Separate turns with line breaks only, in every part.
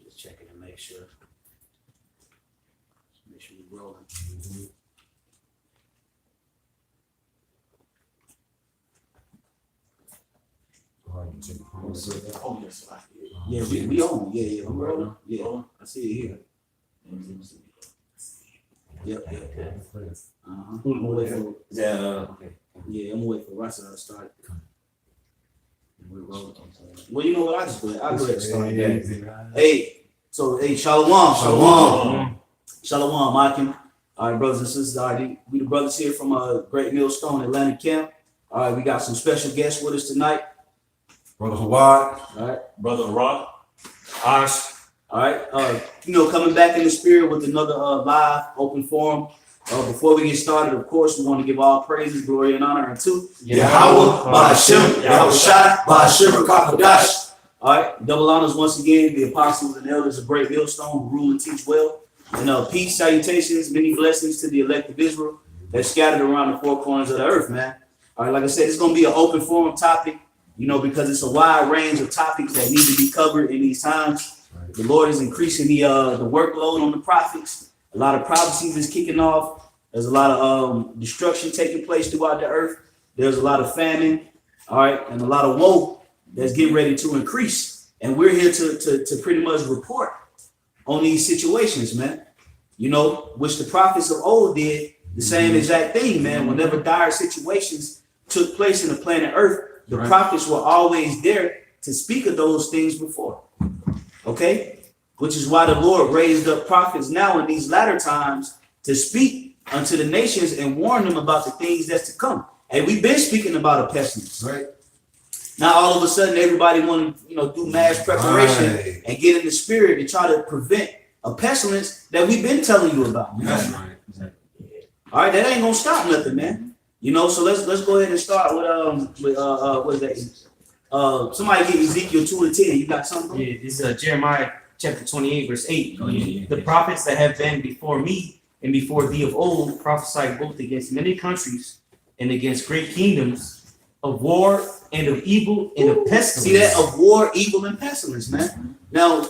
Just checking to make sure. Make sure you're rolling. Oh, yes. Yeah, we on. Yeah, I'm rolling. Yeah, I see it here. Yep. I'm waiting for, yeah, I'm waiting for Russell to start. We're rolling. Well, you know what? I'll go ahead and start. Hey, shalom. Shalom, Makim. All right, brothers and sisters. All right, we the brothers here from Great Millstone Atlanta Camp. All right, we got some special guests with us tonight.
Brother Hawad.
All right.
Brother Rock. Ash.
All right. Coming back in the spirit with another live open forum. Before we get started, of course, we want to give all praises, glory, and honor unto
Yahweh, Ba'ashem, Yahweh Shai, Ba'ashem, Rakakadash.
All right. Double honors once again, the apostles and elders of Great Millstone who rule and teach well. And peace, salutations, many blessings to the elect of Israel that's scattered around the four corners of the earth, man. All right, like I said, it's going to be an open forum topic, because it's a wide range of topics that need to be covered in these times. The Lord is increasing the workload on the prophets. A lot of prophecies is kicking off. There's a lot of destruction taking place throughout the earth. There's a lot of famine, all right, and a lot of woe that's getting ready to increase. And we're here to pretty much report on these situations, man. Which the prophets of old did the same exact thing, man. Whenever dire situations took place in the planet Earth, the prophets were always there to speak of those things before. Okay? Which is why the Lord raised up prophets now in these latter times to speak unto the nations and warn them about the things that's to come. And we've been speaking about a pestilence.
Right.
Now all of a sudden everybody want to do mass preparation and get in the spirit and try to prevent a pestilence that we've been telling you about.
That's right.
All right, that ain't gonna stop nothing, man. So let's go ahead and start with what is that? Somebody get Ezekiel 2:10. You got something?
Yeah, this is Jeremiah chapter 28, verse 8. The prophets that have been before me and before thee of old prophesied both against many countries and against great kingdoms, of war and of evil and of pestilence.
See that? Of war, evil, and pestilence, man. Now,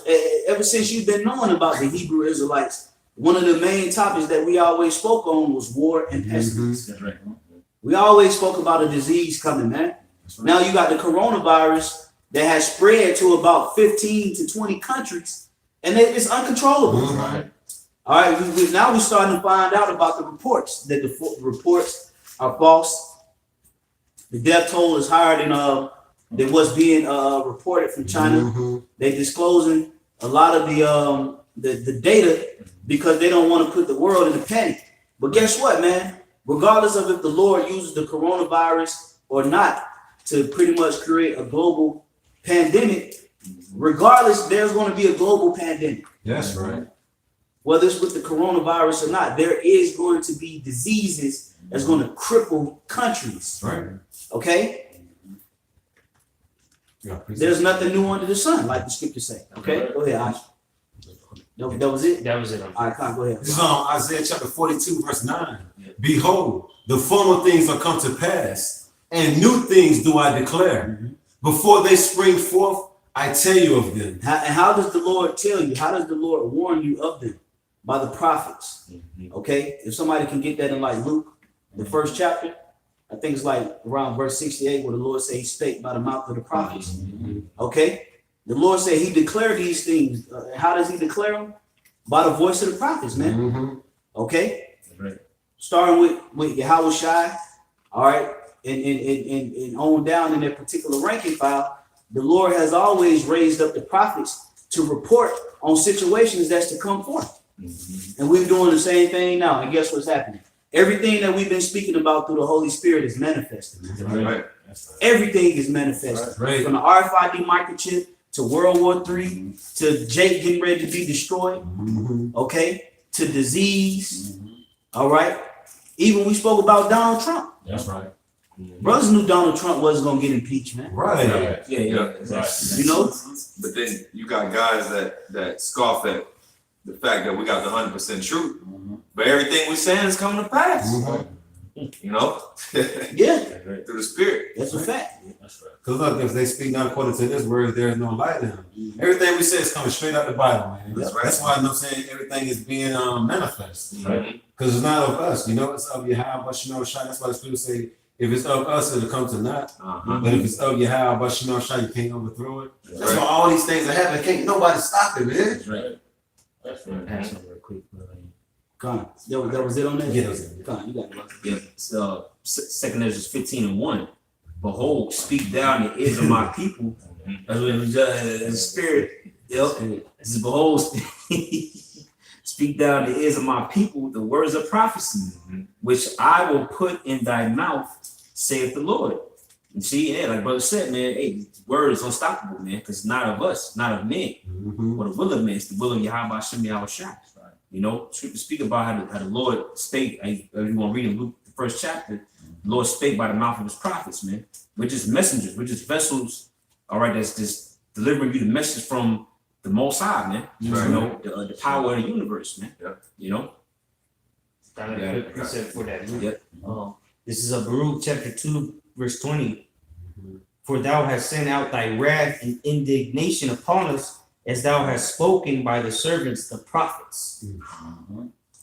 ever since you've been knowing about the Hebrew Israelites, one of the main topics that we always spoke on was war and pestilence.
That's right.
We always spoke about a disease coming, man. Now you got the coronavirus that has spread to about 15 to 20 countries, and it's uncontrollable. All right, now we're starting to find out about the reports, that the reports are false. The death toll is higher than what's being reported from China. They're disclosing a lot of the data because they don't want to put the world in a panic. But guess what, man? Regardless of if the Lord uses the coronavirus or not to pretty much create a global pandemic, regardless, there's going to be a global pandemic.
That's right.
Whether it's with the coronavirus or not, there is going to be diseases that's going to cripple countries.
Right.
Okay? There's nothing new under the sun, like the scriptures say. Okay? Go ahead, Ash. That was it?
That was it.
All right, go ahead.
This is on Isaiah chapter 42, verse 9. Behold, the former things are come to pass, and new things do I declare. Before they spring forth, I tell you of them.
And how does the Lord tell you? How does the Lord warn you of them? By the prophets. Okay? If somebody can get that in like Luke, the first chapter, I think it's like around verse 68 where the Lord said he spake by the mouth of the prophets. Okay? The Lord said he declared these things. How does he declare them? By the voice of the prophets, man. Okay?
Right.
Starting with Yahweh Shai, all right, and on down in their particular ranking file, the Lord has always raised up the prophets to report on situations that's to come forth. And we're doing the same thing now. And guess what's happening? Everything that we've been speaking about through the Holy Spirit is manifesting.
Right.
Everything is manifesting.
Right.
From the RFID microchip to World War III, to Jake getting ready to be destroyed, okay, to disease, all right. Even we spoke about Donald Trump.
That's right.
Brothers knew Donald Trump wasn't going to get impeached, man.
Right.
Yeah.
Right.
You know?
But then you got guys that scoff at the fact that we got the 100% truth, But everything we're saying is coming to pass.
Mhm.
You know,
Yeah,
through the Spirit.
that's a fact.
That's right.
Because look, if they speak not according to this word, there is no light in them. Everything we say is coming straight out the Bible, man.
That's right.
That's why I'm saying everything is being manifest.
Mhm.
Because it's not of us, you know, it's of Yahweh, but you know, Shai. That's why the scripture say, if it's of us, it'll come to naught.
Uh-huh.
But if it's of Yahweh, but you know, Shai, you can't overthrow it. That's
Right.
why all these things are happening. Can't nobody stop it, man.
That's right. That's right.
Pass on real quick, brother.
Come on. That was it on that?
Yeah, that was it.
Come on, you got it.
Yeah, so 2 Ezra 15:1. Behold, speak down the ears of my people. That's what it was, the spirit. Yep. It says, behold, speak down the ears of my people the words of prophecy, which I will put in thy mouth, saith the Lord. And see, yeah, like brother said, man, hey, word is unstoppable, man, because it's not of us, not of men, but the will of men. It's the will of Yahweh Hashem Yahweh Shai. You know, scripture speak about how the Lord spake. If you want to read in Luke, the first chapter, the Lord spake by the mouth of his prophets, man. We're just messengers, we're just vessels, all right, that's just delivering you the message from the Most High, man.
Right.
You know, the power of the universe, man.
Yeah.
You know?
Got a good precept for that.
Yep.
This is a Baruch chapter 2, verse 20. For thou hast sent out thy wrath and indignation upon us, as thou hast spoken by the servants, the prophets.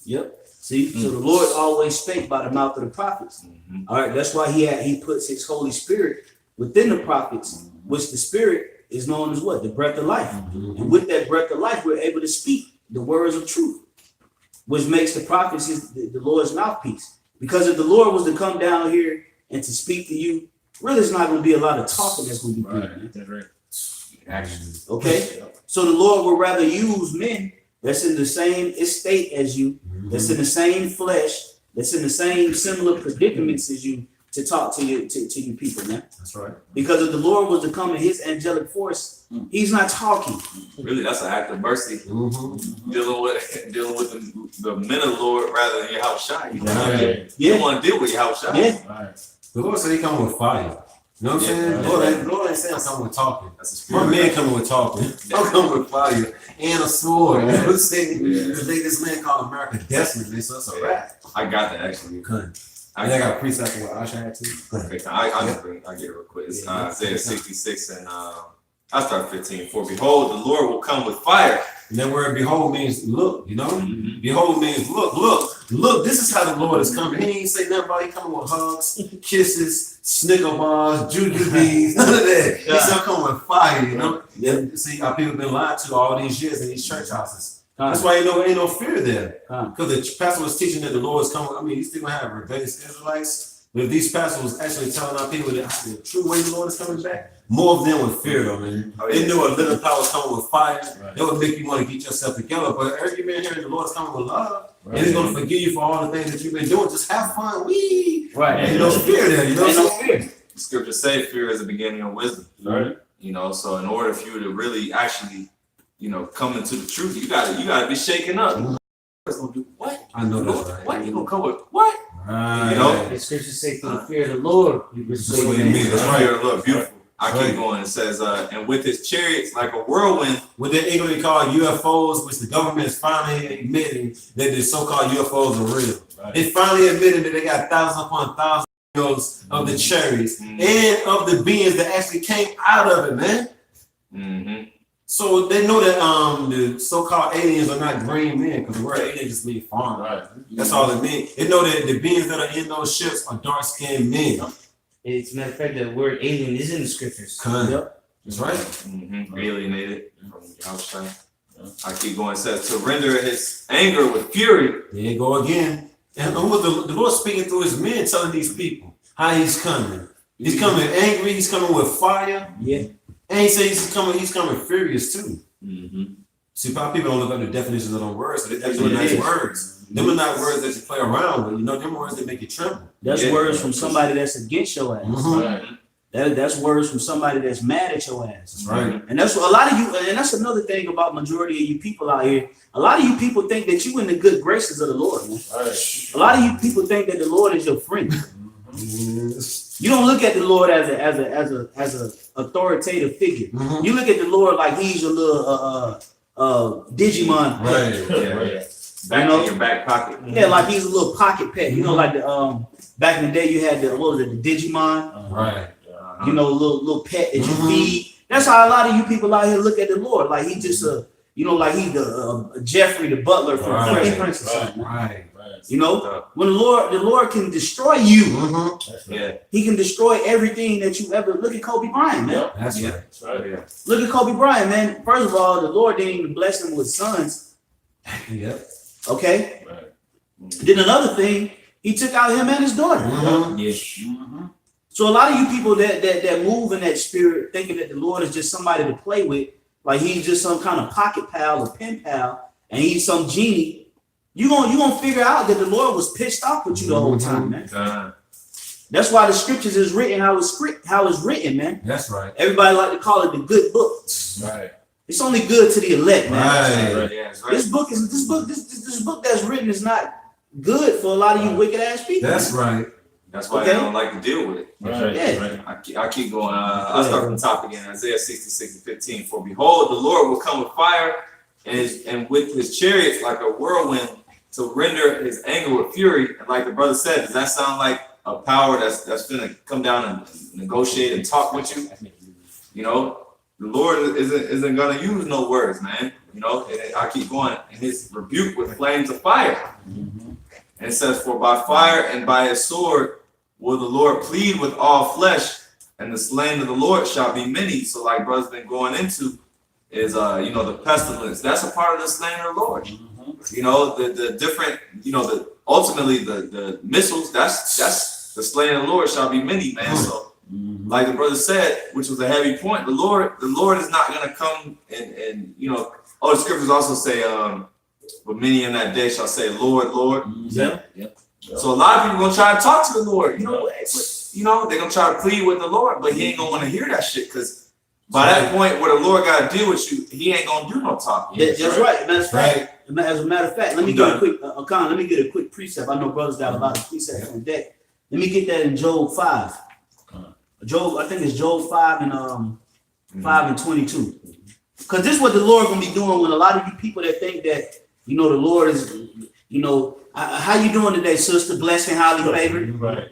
Yep. See, so the Lord always spake by the mouth of the prophets. All right, that's why he puts his Holy Spirit within the prophets, which the Spirit is known as what? The breath of life. And with that breath of life, we're able to speak the words of truth, which makes the prophets the Lord's mouthpiece. Because if the Lord was to come down here and to speak to you, really, it's not going to be a lot of talking that's going to be good. Man.
That's right.
Action.
Okay? So the Lord would rather use men that's in the same estate as you, that's in the same flesh, that's in the same similar predicaments as you, to talk to you people, man.
That's right.
Because if the Lord was to come in his angelic force, he's not talking.
Really, that's an act of mercy.
Mm-hmm.
Dealing with the men of the Lord rather than your house shy. You
Right.
Yeah.
don't want to deal with your house shy.
Yeah.
Right.
The Lord said he coming with fire. You know what I'm saying?
Yeah.
Lord ain't saying I'm coming with talking.
That's a spirit.
My man coming with talking. I'm coming with fire and a sword. You know what I'm saying?
Yeah.
Because this man called America Desmond, man, so it's a rap.
I got that actually.
I got a precept for what Asha had to.
Okay, I get it real quick. It's Isaiah 66 and I start 15. For behold, the Lord will come with fire.
And that word behold means look, you know? Behold means look. This is how the Lord is coming. He ain't say nothing about he coming with hugs, kisses, Snicker bars, juju beans, none of that. He's not coming with fire, you know?
Yeah.
See, our people been lied to all these years in these church houses. That's why ain't no fear there. Because the pastor was teaching that the Lord is coming. I mean, he's still gonna have rebellious Israelites. But if these pastors was actually telling our people that the true way the Lord is coming back, more of them would fear though, man. They knew a little power was coming with fire.
Right.
That would make you want to get yourself together. But every man hearing the Lord is coming with love, and he's gonna forgive you for all the things that you've been doing. Just have fun.
Right.
Ain't no fear there, you know
Ain't
what
no
I'm saying?
fear.
The scripture say fear is the beginning of wisdom.
Right.
You know, so in order for you to really actually, you know, come into the truth, you gotta be shaken up. It's gonna do what?
I know that's right.
What? You gonna come with what?
Right.
You know?
The scriptures say, through the fear of the Lord, you
That's what it means. That's
Right.
right.
Look, beautiful. I
Right.
keep going. It says, and with his chariots like a whirlwind.
What they English call UFOs, which the government is finally admitting that the so-called UFOs are real.
Right.
They finally admitted that they got thousands upon thousands of videos of the cherries and of the beings that actually came out of it, man.
Mm-hmm.
So they know that the so-called aliens are not green men, because the word alien just means foreign.
Right.
That's all it means. They know that the beings that are in those ships are dark-skinned men.
It's a matter of fact, the word alien is in the scriptures.
Yep.
That's right.
Mm-hmm. Alienated from the outside. I keep going. It says to render his anger with fury.
There you go again. And what the Lord speaking through his men, telling these people how he's coming. He's coming angry. He's coming with fire.
Yeah.
And he says he's coming furious too.
Mm-hmm.
See, a lot of people don't look up the definitions of those words. So they think
That's what
they're
it
nice
is.
words. Them are not words that you play around with. You know, them words that make you tremble.
That's
Yeah.
words from somebody that's against your ass.
Right.
That's words from somebody that's mad at your ass.
That's right.
And that's what a lot of you, and that's another thing about majority of you people out here. A lot of you people think that you in the good graces of the Lord, man.
Right.
A lot of you people think that the Lord is your friend.
Yes.
You don't look at the Lord as a authoritative figure. You look at the Lord like he's your little Digimon.
Right.
Yeah. Back
You know?
in your back pocket.
Yeah, like he's a little pocket pet. You know, like the back in the day you had the what was it, the Digimon?
Right.
You know, little pet that you
Mhm.
feed. That's how a lot of you people out here look at the Lord. Like he just you know, like he's the Jeffrey the butler from
Right.
Fresh Prince or something.
Right.
You know, when the Lord can destroy you,
Mm-hmm.
Yeah.
he can destroy everything that you ever. Look at Kobe Bryant, man.
That's
Yeah.
right.
That's right.
Yeah.
Look at Kobe Bryant, man. First of all, the Lord didn't even bless him with sons.
Yep.
Okay.
Right.
Then another thing, he took out him and his daughter.
Mm-hmm.
Yeah.
So a lot of you people that move in that spirit, thinking that the Lord is just somebody to play with, like he's just some kind of pocket pal or pen pal, and he's some genie. You gonna figure out that the Lord was pissed off with you the whole time, man. That's why the scriptures is written how it's written, man.
That's right.
Everybody like to call it the good book.
Right.
It's only good to the elect, man.
Right.
Yeah, that's right.
This book that's written is not good for a lot of you wicked ass people.
That's right.
That's why
Okay.
I don't like to deal with it.
Right.
Yeah.
Right.
I keep going. I'll start from the top again. Isaiah 66:15. For behold, the Lord will come with fire and with his chariots like a whirlwind to render his anger with fury. And like the brother said, does that sound like a power that's gonna come down and negotiate and talk with you? You know, the Lord isn't gonna use no words, man. You know, and I keep going. And his rebuke with flames of fire. And it says, for by fire and by his sword will the Lord plead with all flesh, and the slain of the Lord shall be many. So like brother's been going into is you know, the pestilence. That's a part of the slain of the Lord. You know, the different, you know, the ultimately the missiles, that's the slain of the Lord shall be many, man. So like the brother said, which was a heavy point, the Lord is not gonna come and you know, the scriptures also say but many in that day shall say, Lord, Lord.
Yeah.
So a lot of people gonna try to talk to the Lord. You know, they're gonna try to plead with the Lord, but he ain't gonna want to hear that shit because by that point where the Lord gotta deal with you, he ain't gonna do no talking.
That's right. As a matter of fact, let me get a quick let me get a quick precept. I know brothers got a lot of precepts on deck. Let me get that in Job 5. Job, I think it's Job 5 and 5 and 22. Because this is what the Lord gonna be doing when a lot of you people that think that, you know, the Lord is, you know, how you doing today, sister? Blessed and highly favored.
Right.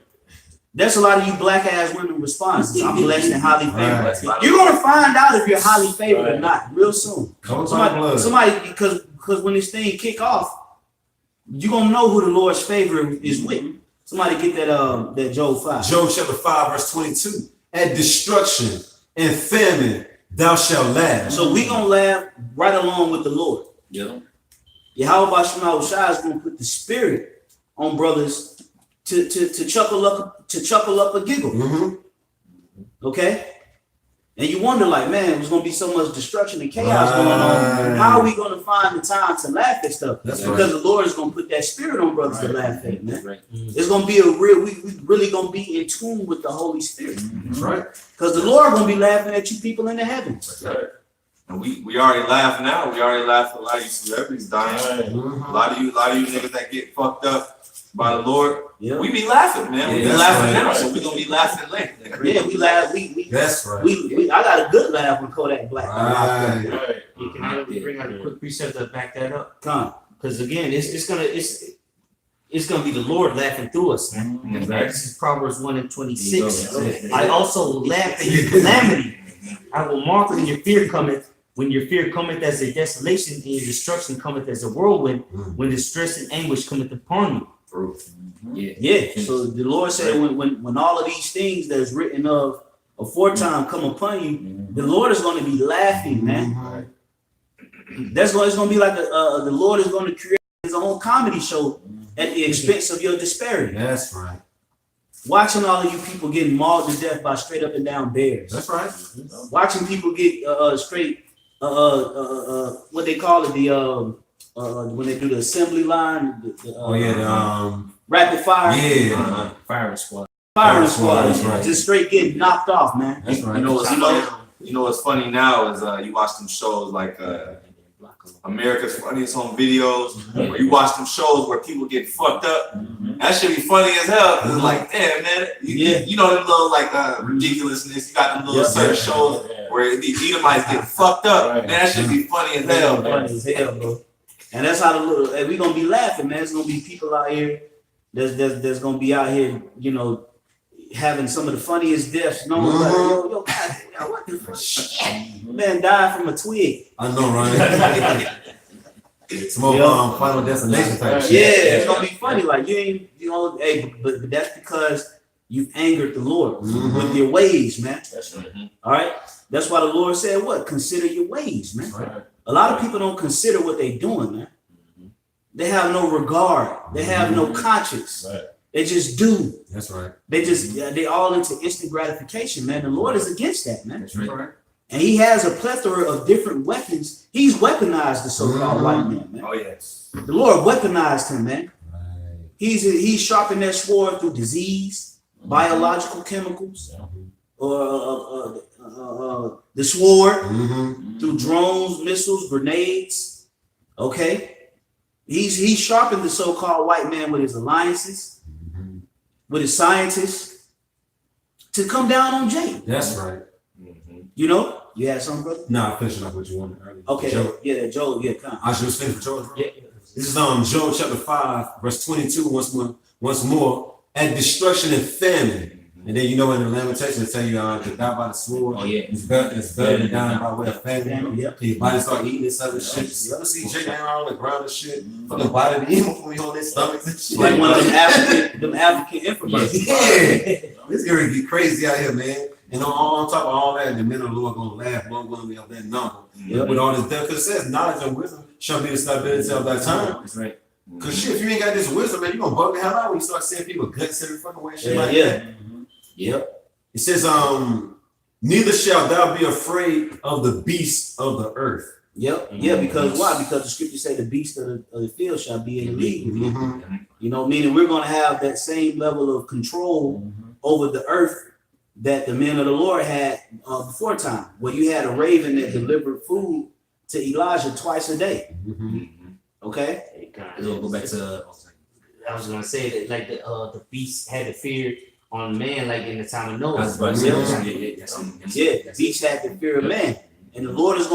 That's a lot of you black ass women responses. I'm blessed and highly favored.
Right.
You're gonna find out if you're highly favored or not real soon.
Somebody,
Because when this thing kick off, you're gonna know who the Lord's favor is with. Somebody get that Job 5.
Job chapter 5, verse 22. At destruction and famine, thou shalt laugh.
So we gonna laugh right along with the Lord.
Yeah.
Yahweh Shema Shai is gonna put the spirit on brothers to chuckle up a giggle.
Mm-hmm.
Okay? And you wonder, like, man, there's gonna be so much destruction and chaos going on. How are we gonna find the time to laugh at stuff?
That's
because the Lord is gonna put that spirit on brothers to laugh at, man.
Right.
It's gonna be we really gonna be in tune with the Holy Spirit.
That's right.
Because the Lord gonna be laughing at you people in the heavens.
That's right.
And we already laugh now. We already laugh at a lot of you celebrities dying.
Right.
Mm-hmm.
A lot of you niggas that get fucked up by the Lord.
Yeah.
We be laughing, man. We be
Yeah,
laughing
that's
now,
right.
so we gonna be laughing later.
Yeah, we laugh. We
That's right.
I got a good laugh when Kodak Black.
Right.
Right.
You can bring out a quick precept to back that up.
Come.
Because again, it's gonna be the Lord laughing through us. Man.
Mhm.
Right? This is Proverbs 1 and 26.
There you go.
I also laugh at your calamity. I will mock when your fear cometh. When your fear cometh as a desolation, and your destruction cometh as a whirlwind, when distress and anguish cometh upon you.
Yeah. So the Lord said when all of these things that's written of aforetime come upon you, the Lord is going to be laughing, man. It's going to be like the Lord is going to create his own comedy show at the expense of your disparity.
That's right.
Watching all of you people getting mauled to death by straight up and down bears.
That's right.
Watching people get straight what they call it, when they do the assembly line, rapid fire,
Firing squad.
firing squad,
that's right.
just straight getting knocked off, man.
That's right.
You know what's funny now is you watch them shows like America's Funniest Home Videos, or you watch them shows where people get fucked up. That should be funny as hell. 'Cause it's like, damn, man, you know them little like ridiculousness. You got them little certain shows where the Edomites get fucked up.
Right.
Man, that should be funny as hell, man.
Funny as hell, bro. And that's how the little, and we're gonna be laughing, man. There's gonna be people out here that's gonna be out here, you know, having some of the funniest deaths. No one's like, yo, God, what the fuck? Shit. Man died from a twig.
I know, right? Some more Final Destination type shit.
Yeah, it's gonna be funny. Like you ain't, you know, hey, but that's because you've angered the Lord with your ways, man.
That's right.
All right. That's why the Lord said, "What? Consider your ways, man."
Right.
A lot of people don't consider what they're doing, man. They have no regard. They have no conscience.
Right.
They just do.
That's right.
They all into instant gratification, man. The Lord is against that, man.
That's right.
And He has a plethora of different weapons. He's weaponized the so-called white man.
Oh yes.
The Lord weaponized him, man.
Right.
He's sharpened that sword through disease, biological chemicals, or the sword through drones, missiles, grenades. Okay, he's sharpened the so-called white man with his alliances, with his scientists, to come down on Jake.
That's right.
You know, you had something, brother?
Nah, finishing up what you wanted earlier.
Okay,
Joe.
yeah, Joel, yeah, come.
I should have finished for Joe.
Yeah.
This is Joel chapter 5, verse 22. Once more, at destruction and famine. And then you know in the Lamentation they tell you to die by the sword.
Oh yeah.
It's better than dying by way of famine.
Yep.
Your body start eating this other shit. You ever see Jake laying on the ground and shit? From the body to him when he on his stomach and shit.
Like one of them African infomercials.
Yeah. This area get crazy out here, man. And on top of all that, the men of the Lord gonna laugh more willingly of that number.
Yep.
With all this death, because it says knowledge and wisdom shall be the stability of that time.
That's right.
Because shit, if you ain't got this wisdom, man, you gonna bug the hell out when you start seeing people guts every fucking way, shit like that.
Yep.
It says, neither shall thou be afraid of the beasts of the earth.
Yep. Yeah, because why? Because the scripture say the beast of the field shall be in the league. You know, meaning we're gonna have that same level of control over the earth that the men of the Lord had before time, where you had a raven that delivered food to Elijah twice a day. Okay.
We'll go back to. I was gonna say that like the beast had the fear on man, like in the time of Noah.
Yeah, the beast had the fear of man, and the Lord is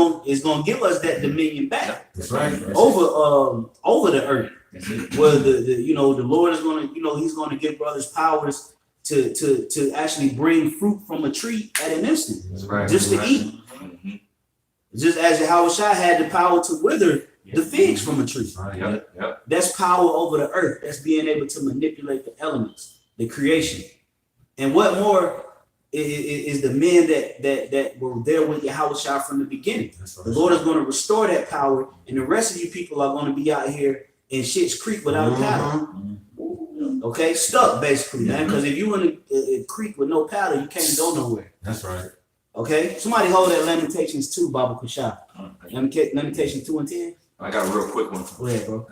gonna give us that dominion back.
That's right.
Over the earth. Where the Lord is gonna, He's gonna give brothers powers to actually bring fruit from a tree at an instant, just to eat. Just as Yahushua had the power to wither the figs from a tree. That's power over the earth. That's being able to manipulate the elements, the creation. And what more is the men that were there with Yahushua from the beginning. The Lord is going to restore that power, and the rest of you people are going to be out here in Shit's Creek without paddle. Okay, stuck basically, man. Because if you in a creek with no paddle, you can't go nowhere.
That's right.
Okay, somebody hold that Lamentations 2, Baba Kushah. Lamentations 2 and 10.
I got a real quick one.
Go ahead, bro.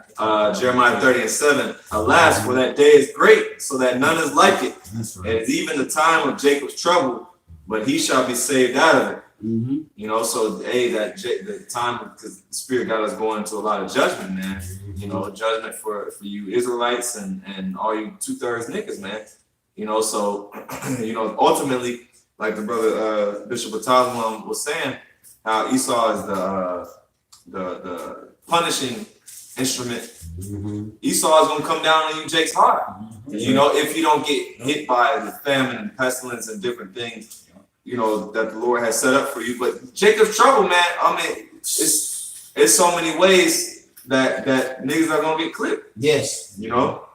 Jeremiah 30:7. Alas, for that day is great, so that none is like it.
That's
And
right.
it's even the time of Jacob's trouble, but he shall be saved out of it. You know, so the time, because the Spirit got us going into a lot of judgment, man. You know, judgment for you Israelites and all you 2/3 niggas, man. You know, so ultimately, like the brother Bishop Batazwan was saying, how Esau is the punishing instrument. Esau is gonna come down on you, Jake's heart. You know, if you don't get hit by the famine and pestilence and different things, that the Lord has set up for you. But Jacob's trouble, man. I mean, it's so many ways that niggas are gonna get clipped.
Yes.
You know.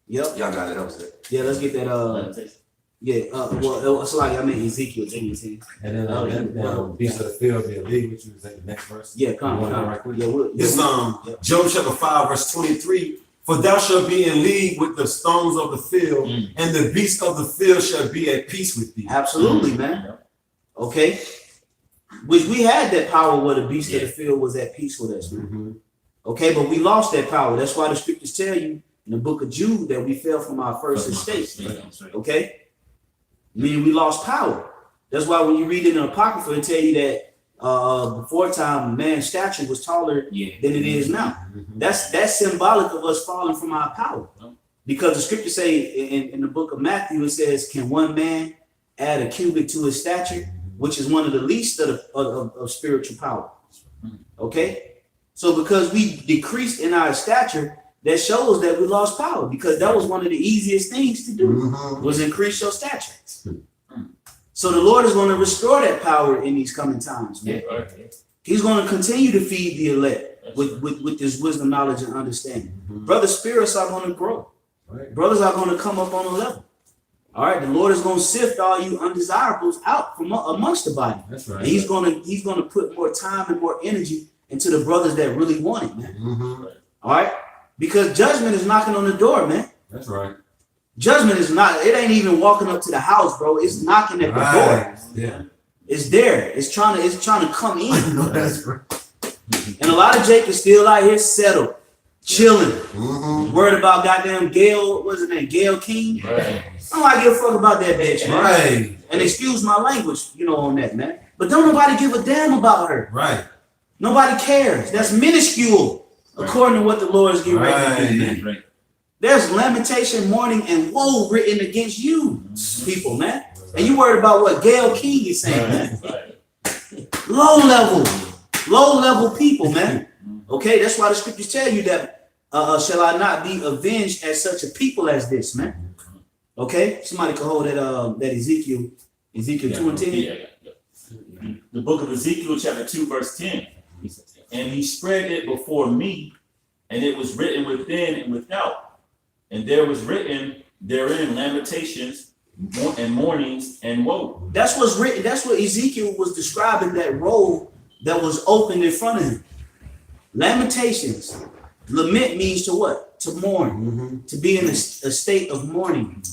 Yep.
Y'all got it. That was it.
Yeah, let's get that. It's like Ezekiel 10.
And then beast of the field be a league with you. Is that the next verse?
Yeah, come on.
Right quick.
Yeah,
It's Job chapter 5, verse 23. For thou shalt be in league with the stones of the field, and the beasts of the field shall be at peace with thee.
Absolutely, man. Okay. Which we had that power where the beast of the field was at peace with us, man. Okay, but we lost that power. That's why the scriptures tell you in the book of Jude that we fell from our first estate. Okay? Meaning we lost power. That's why when you read it in Apocrypha, it tell you that before time, man's stature was taller than it is now. That's symbolic of us falling from our power. Because the scripture say in the book of Matthew, it says, can one man add a cubit to his stature, which is one of the least of spiritual power. Okay? So because we decreased in our stature, that shows that we lost power, because that was one of the easiest things to do, was increase your stature. So the Lord is going to restore that power in these coming times, man. He's going to continue to feed the elect with this wisdom, knowledge, and understanding. Brothers' spirits are going to grow. Brothers are going to come up on a level. All right, the Lord is going to sift all you undesirables out from amongst the body.
That's right.
And he's going to put more time and more energy into the brothers that really want it, man. All right, because judgment is knocking on the door, man.
That's right.
Judgment is not. It ain't even walking up to the house, bro. It's knocking at the door.
Yeah.
It's there. It's trying to come in.
That's right.
And a lot of Jake is still out here settled, chilling, worried about goddamn Gail. What's his name? Gail King.
Right.
I don't give a fuck about that bitch, man.
Right.
And excuse my language, on that, man. But don't nobody give a damn about her.
Right.
Nobody cares. That's minuscule, according to what the Lord is getting ready to do, man.
Right.
There's lamentation, mourning, and woe written against you, people, man. And you worried about what Gail King is saying, man.
Right.
Low level people, man. Okay, that's why the scriptures tell you that shall I not be avenged at such a people as this, man. Okay, somebody can hold that Ezekiel 2 and 10.
Yeah. The book of Ezekiel, chapter 2, verse 10. And he spread it before me, and it was written within and without. And there was written therein lamentations and mournings and woe.
That's what's written. That's what Ezekiel was describing, that roll that was opened in front of him. Lamentations. Lament means to what? To mourn. To be in a state of mourning.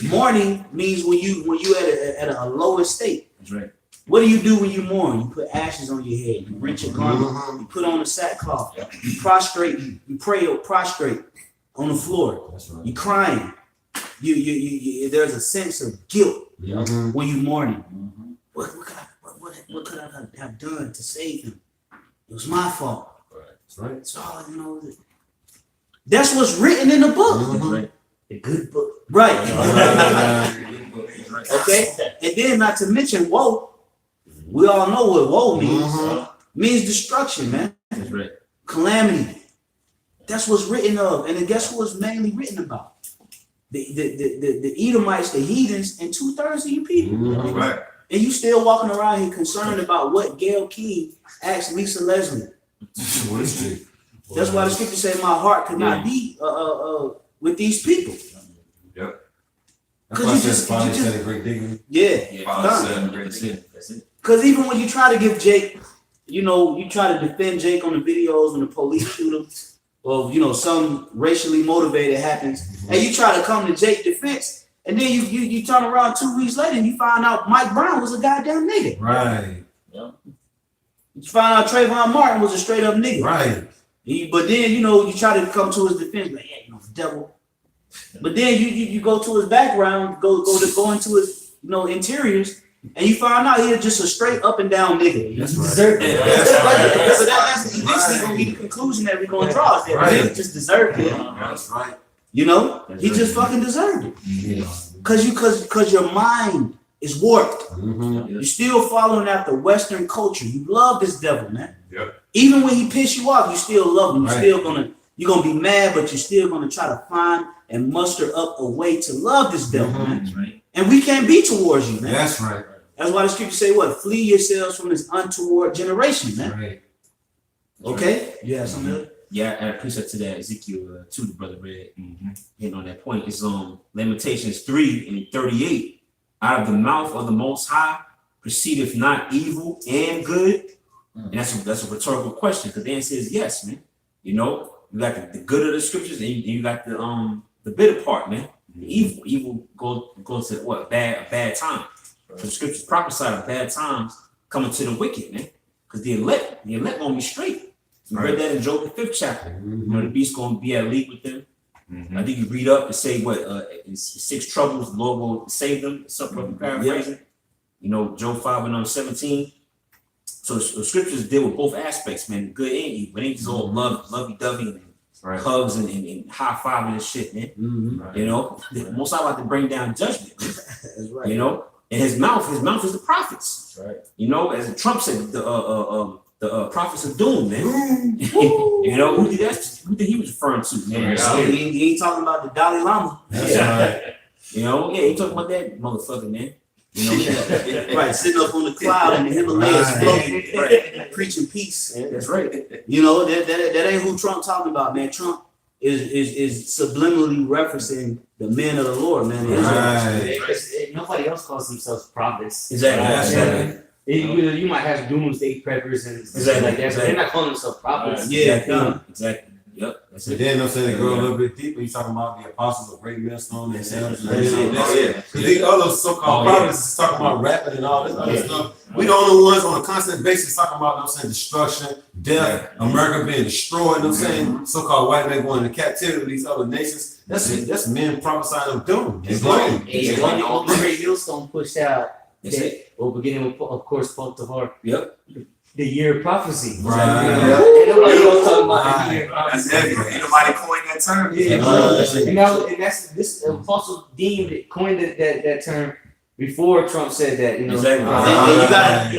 Mourning means when you at a lower state.
That's right.
What do you do when you mourn? You put ashes on your head. You rinse your garment. You put on a sackcloth. You prostrate. You pray or prostrate on the floor.
That's right.
You crying. You there's a sense of guilt when you mourning. What could I have done to save him? It was my fault.
That's right.
So that's what's written in the book.
Right.
The good book. Right. Okay. And then not to mention woe. We all know what woe means. Means destruction, man.
That's right.
Calamity. That's what's written of. And then guess who was mainly written about? The Edomites, the heathens, and 2/3 of you people.
Right.
And you still walking around here concerned about what Gail King asked Lisa Leslie. That's why the scripture say my heart could not be with these people.
Yep.
That's why
Father said a great dignity.
Yeah.
That's it.
Because even when you try to give Jake, you try to defend Jake on the videos when the police shoot him, or some racially motivated happens, and you try to come to Jake's defense, and then you turn around 2 weeks later and you find out Mike Brown was a goddamn nigga.
Right.
You find out Trayvon Martin was a straight up nigga.
Right.
But then you try to come to his defense, like, yeah, the devil. But then you go to his background, go into his interiors, and you find out he's just a straight up and down nigga.
That's right.
Deserved it. So that's eventually gonna be the conclusion that we're gonna draw. Is that
Right.
he just deserved it.
That's right.
He just fucking deserved it. Cause your mind is warped. You're still following after Western culture. You love this devil, man.
Yep.
Even when he piss you off, you still love him. You're
Right.
you're gonna be mad, but you're still gonna try to find and muster up a way to love this devil, man.
Right.
And we can't be towards you, man.
That's right.
That's why the scripture say what? Flee yourselves from this untoward generation, man.
Right.
Okay? You have something else?
Yeah, I appreciate to that Ezekiel 2, the brother read, hitting on that point. It's Lamentations 3 and 38. Out of the mouth of the Most High proceedeth not evil and good. And that's a rhetorical question, because then it says yes, man. You got the good of the scriptures, and you got the bitter part, man. The evil goes to what? A bad time. So the scriptures prophesy of bad times coming to the wicked, man. Because the elect won't be straight. We read that in Job, the 5th chapter. The beast's going to be at league with them. I think you read up and say what? It's 6 troubles, the Lord will save them. Something paraphrasing. Job 5 and 17. So the scriptures deal with both aspects, man, good and evil. It ain't just all lovey-dovey and hugs and high-fiving and shit, man. The Most High like to bring down judgment.
That's right.
And his mouth is the prophets.
Right.
As Trump said, the prophets of doom, man. You know, who did he was referring to, man?
So he ain't talking about the Dalai Lama.
That's right.
You know, yeah, he talking about that motherfucker, man. You know,
Right, sitting up on the cloud in the Himalayas, floating, preaching peace.
that's right.
You know, that ain't who Trump talking about, man. Trump is subliminally referencing the men of the Lord, man.
Right.
Nobody else calls themselves prophets.
Exactly.
That's right.
You might have doomsday preppers and stuff like that, but they're not calling themselves prophets.
Exactly. Yep. That's
So
it.
then, I'm saying, they go a little bit deeper. He's talking about the apostles of great millstone and elders.
yeah.
Because these other so-called prophets is talking about rapping and all this other stuff. We the only ones on a constant basis talking about, I'm saying, destruction, death, America being destroyed. I'm saying, so-called white men going into captivity with these other nations. That's men prophesying of doom. It's going.
And what the Great Millstone pushed out,
That's it.
well, beginning with, of course, Paul Tahar,
Yep.
the year of prophecy.
Right.
Ain't nobody else talking about the year of
That's
prophecy.
heavy. Ain't nobody coined that term.
And that's this Apostle deemed it, coined that term before Trump said that. You know,
Exactly.
And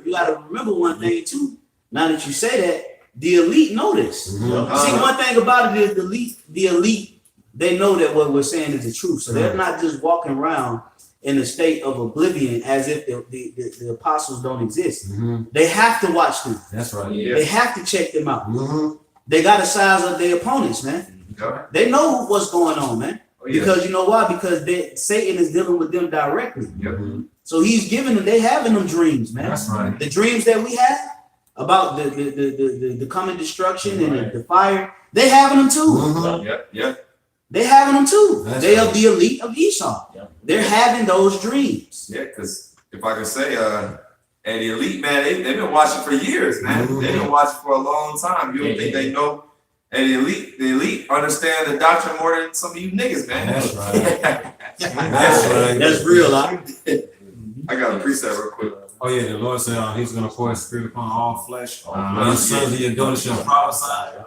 you gotta remember one thing too. Now that you say that, the elite know this. See, one thing about it is the elite, they know that what we're saying is the truth. So they're not just walking around in a state of oblivion as if the apostles don't exist. They have to watch them.
That's right.
They have to check them out. They got to size up their opponents, man. They know what's going on, man. Because you know why? Because Satan is dealing with them directly. So he's giving them, they having them dreams, man.
That's right.
The dreams that we have about the coming destruction and the fire, they having them too. They having them too.
That's
They
right.
are the elite of Esau. They're having those dreams.
Yeah, because if I can say, and the elite, man, they've been watching for years, man. They've been watching for a long time. You don't think they know? And the elite understand the doctrine more than some of you niggas, man.
That's right. That's right.
That's real. Huh?
I got a precept real quick.
Oh yeah, the Lord said he's going to pour his spirit upon all flesh. Your sons and your daughters shall prophesy.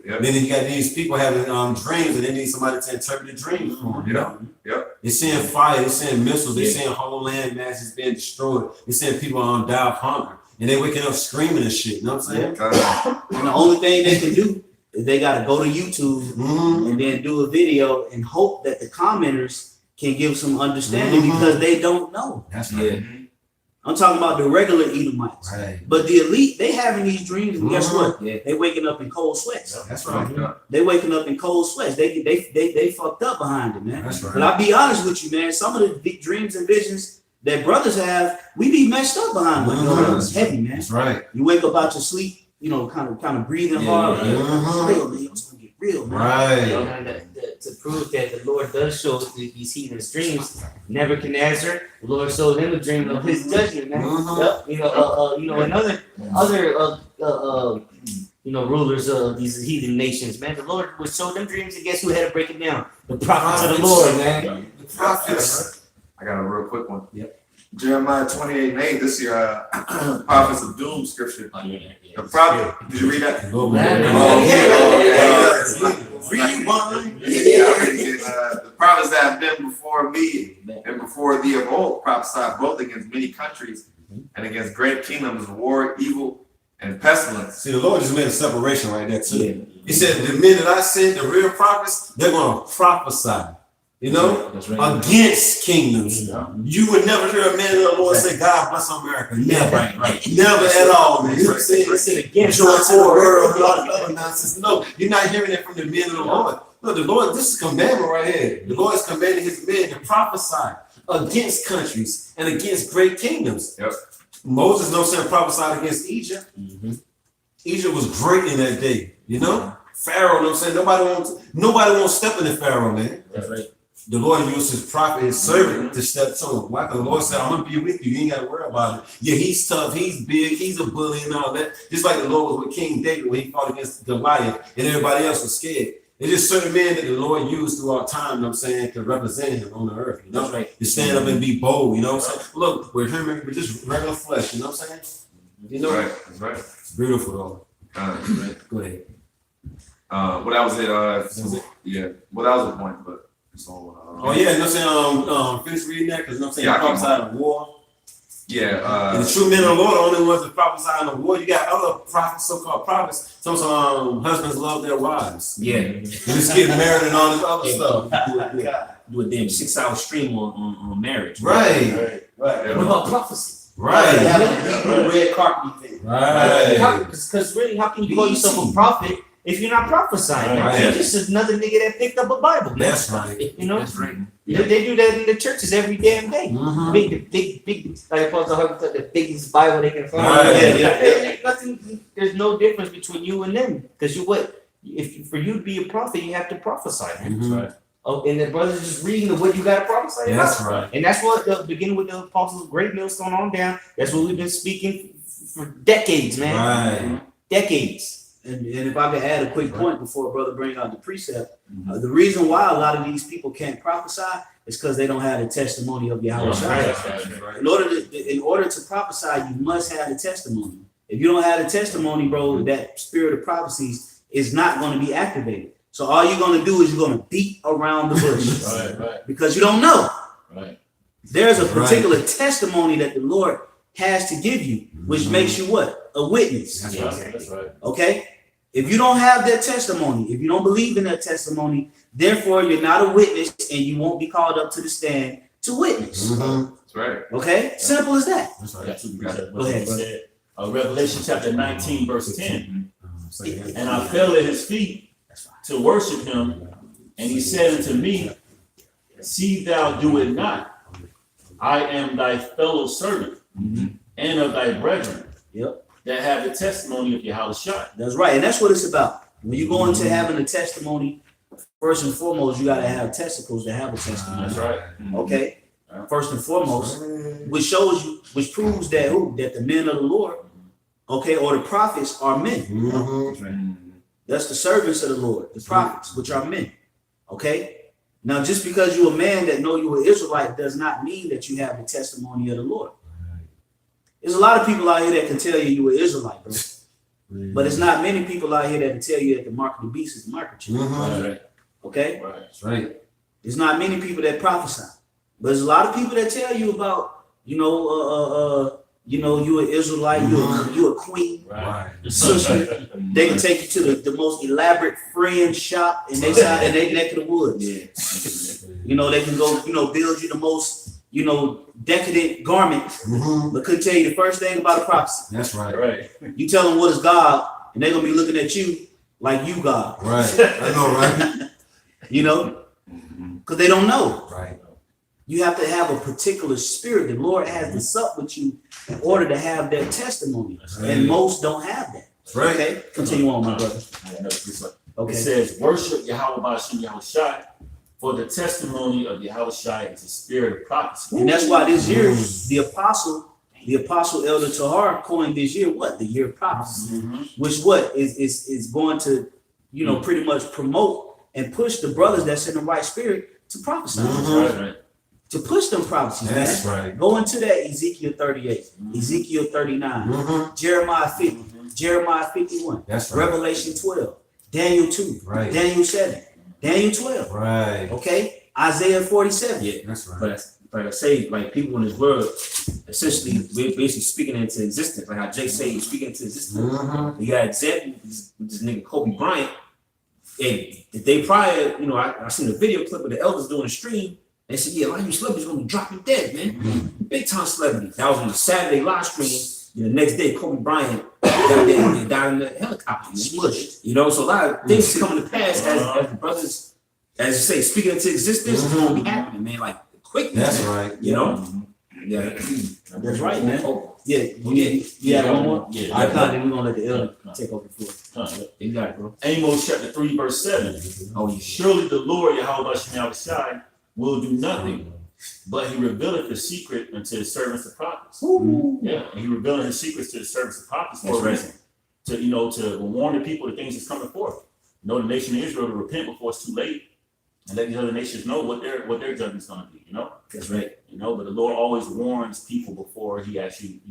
Then you got these people having dreams, and they need somebody to interpret the dreams for them. You know? They're seeing fire, they're seeing missiles, they're seeing whole land masses being destroyed. They're seeing people die of hunger, and they're waking up screaming and shit. You know what I'm saying?
And the only thing they can do is they got to go to YouTube and then do a video and hope that the commenters can give some understanding because they don't know.
That's right.
I'm talking about the regular Edomites.
Right.
But the elite, they having these dreams, and guess what? They waking up in cold sweats.
That's right.
They waking up in cold sweats. They fucked up behind it, man.
That's right.
But I'll be honest with you, man. Some of the big dreams and visions that brothers have, we be messed up behind them. It's heavy, man.
That's right.
You wake up out your sleep, you know, kind of breathing hard. It's real, man. It's gonna get real, man.
Right.
To prove that the Lord does show these heathens dreams, Nebuchadnezzar, the Lord showed him a dream of his judgment, man. You know, and other rulers of these heathen nations, man. The Lord would show them dreams, and guess who had to break it down? The prophets of the Lord, man.
The prophets.
I got a real quick one. Jeremiah 28:8. This year, prophets of doom scripture. The prophet. Did you read that?
Rewind.
The prophets that have been before me and before thee of old prophesied both against many countries and against great kingdoms, war, evil, and pestilence.
See, the Lord just made a separation right there too. He said, the men that I sent, the real prophets, they're going to prophesy. You know, against kingdoms. You would never hear a man of the Lord say, God bless America. Never. Never at all, man. You know what I'm saying?
Against
Joy to the world and all that other nonsense. No, you're not hearing it from the men of the Lord. No, the Lord, this is commandment right here. The Lord is commanding his men to prophesy against countries and against great kingdoms. Moses, no saying, prophesied against Egypt. Egypt was great in that day, you know? Pharaoh, no saying, nobody won't step in the Pharaoh, man.
That's right.
The Lord used his prophet, his servant, to step to him. Why? Because the Lord said, I'm going to be with you. You ain't got to worry about it. Yeah, he's tough. He's big. He's a bully and all that. Just like the Lord was with King David when he fought against Goliath and everybody else was scared. It's just certain men that the Lord used throughout time, you know what I'm saying, to represent him on the earth. You know, to stand up and be bold. You know what I'm saying? Look, we're human, we're just regular flesh. You know what I'm saying? You know?
That's right.
It's beautiful, though. Go ahead.
Well, that was it. Well, that was the point, but. So,
you know what I'm saying? Finish reading that because you know what I'm saying? Outside of war.
Yeah.
And the true men of the Lord are the only ones that prophesy in the war. You got other prophets, so-called prophets. Some husbands love their wives.
Yeah.
They just get married and all this other stuff.
Do a damn 6-hour stream on marriage.
Right.
What about prophecy?
Right.
Red carpet thing.
Right.
Because really, how can you call yourself a prophet if you're not prophesying?
Right.
You're just another nigga that picked up a Bible. Man.
That's right.
You know?
That's right.
They do that in the churches every damn day.
Mhm.
Big, like Apostle Hubbard said, the biggest Bible they can find.
Right.
Ain't nothing, there's no difference between you and them. Because for you to be a prophet, you have to prophesy. Man.
Mhm.
Right.
Oh, and the brothers just reading what you got to prophesy about.
That's right.
And that's what beginning with the apostles, great millstone on down. That's what we've been speaking for decades, man.
Right.
Decades.
And if I could add a quick point before brother bring out the precept, the reason why a lot of these people can't prophesy is because they don't have the testimony of Yahweh.
Right.
In order to prophesy, you must have the testimony. If you don't have the testimony, bro, that spirit of prophecies is not going to be activated. So all you're going to do is you're going to beat around the bush
Right.
because you don't know.
Right.
There's a particular testimony that the Lord has to give you, which makes you what? A witness.
That's
Right. That's right.
Okay? If you don't have that testimony, if you don't believe in that testimony, therefore you're not a witness and you won't be called up to the stand to witness.
Mhm.
That's right.
Okay? Simple as that.
That's
I got
right.
two precepts.
Go ahead,
He
brother.
said, Revelation chapter 19, verse 10.
Say that.
And I fell at his feet to worship him, and he said unto me, see thou do it not. I am thy fellow servant and of thy brethren
Yep.
that have the testimony of Yahweh.
That's right. And that's what it's about. When you go into having a testimony, first and foremost, you got to have testicles to have a testimony.
That's right.
Okay? First and foremost, which proves that that the men of the Lord, okay, or the prophets are men.
Mhm.
That's the servants of the Lord, the prophets, which are men. Okay? Now, just because you're a man that know you're an Israelite does not mean that you have the testimony of the Lord. There's a lot of people out here that can tell you're an Israelite, bro. But it's not many people out here that can tell you that the mark of the beast is the microchip.
Mhm.
Right.
Okay?
Right.
That's right.
There's not many people that prophesy. But there's a lot of people that tell you about, you're an Israelite, you're a queen.
Right.
Sister, they can take you to the most elaborate friend shop in their side in their neck of the woods. They can go, build you the most, decadent garment,
Mhm.
but couldn't tell you the first thing about a prophecy.
That's right.
Right.
You tell them what is God, and they're gonna be looking at you like you God.
Right. I know, right?
Because they don't know.
Right.
You have to have a particular spirit. The Lord has to sup with you in order to have that testimony.
right.
And most don't have that.
That's right.
Okay? Continue on, my brother.
I got another precept. It
Okay.
says, worship Yahweh Ba'ashem Yahushai, for the testimony of Yahushai is the spirit of prophecy.
And that's why this year, the apostle Elder Tahar coined this year what? The year of prophecy. Which is going to, pretty much promote and push the brothers that's in the right spirit to prophesy.
Right, right.
To push them prophecies,
That's
man.
right.
Go into that Ezekiel 38, Ezekiel 39,
Mhm.
Jeremiah 50, Jeremiah 51,
That's right.
Revelation 12, Daniel 2,
Right.
Daniel 7, Daniel 12,
Right.
okay? Isaiah 47.
Yeah.
That's right.
But I say, like, people in this world, essentially, we're basically speaking into existence. Like how Jay said, he's speaking into existence.
Mhm.
You got example, this nigga Kobe Bryant. And the day prior, I seen a video clip of the elders doing a stream. They said, yeah, a lot of you celebrities gonna be dropping dead, man. Big time celebrities. That was on a Saturday live stream. The next day, Kobe Bryant died in the helicopter, smushed. So a lot of things coming to pass as the brothers, as you say, speaking into existence, it's gonna be happening, man. Like quickly.
That's
man.
right.
Yeah.
That's right, man.
Oh,
Yeah, yeah, one more.
Yeah.
I thought then we're gonna let the elder take over the floor.
you got it, bro.
Amos chapter 3, verse 7.
Oh, yeah.
Surely the Lord Yahweh Yahushai will do nothing, but he revealeth the secret unto his servants the prophets. Yeah, and he revealing his secrets to the servants the prophets for a reason. To warn the people the things that's coming forth. The nation of Israel to repent before it's too late, and let these other nations know what their judgment's gonna be,
That's right.
But the Lord always warns people before he actually,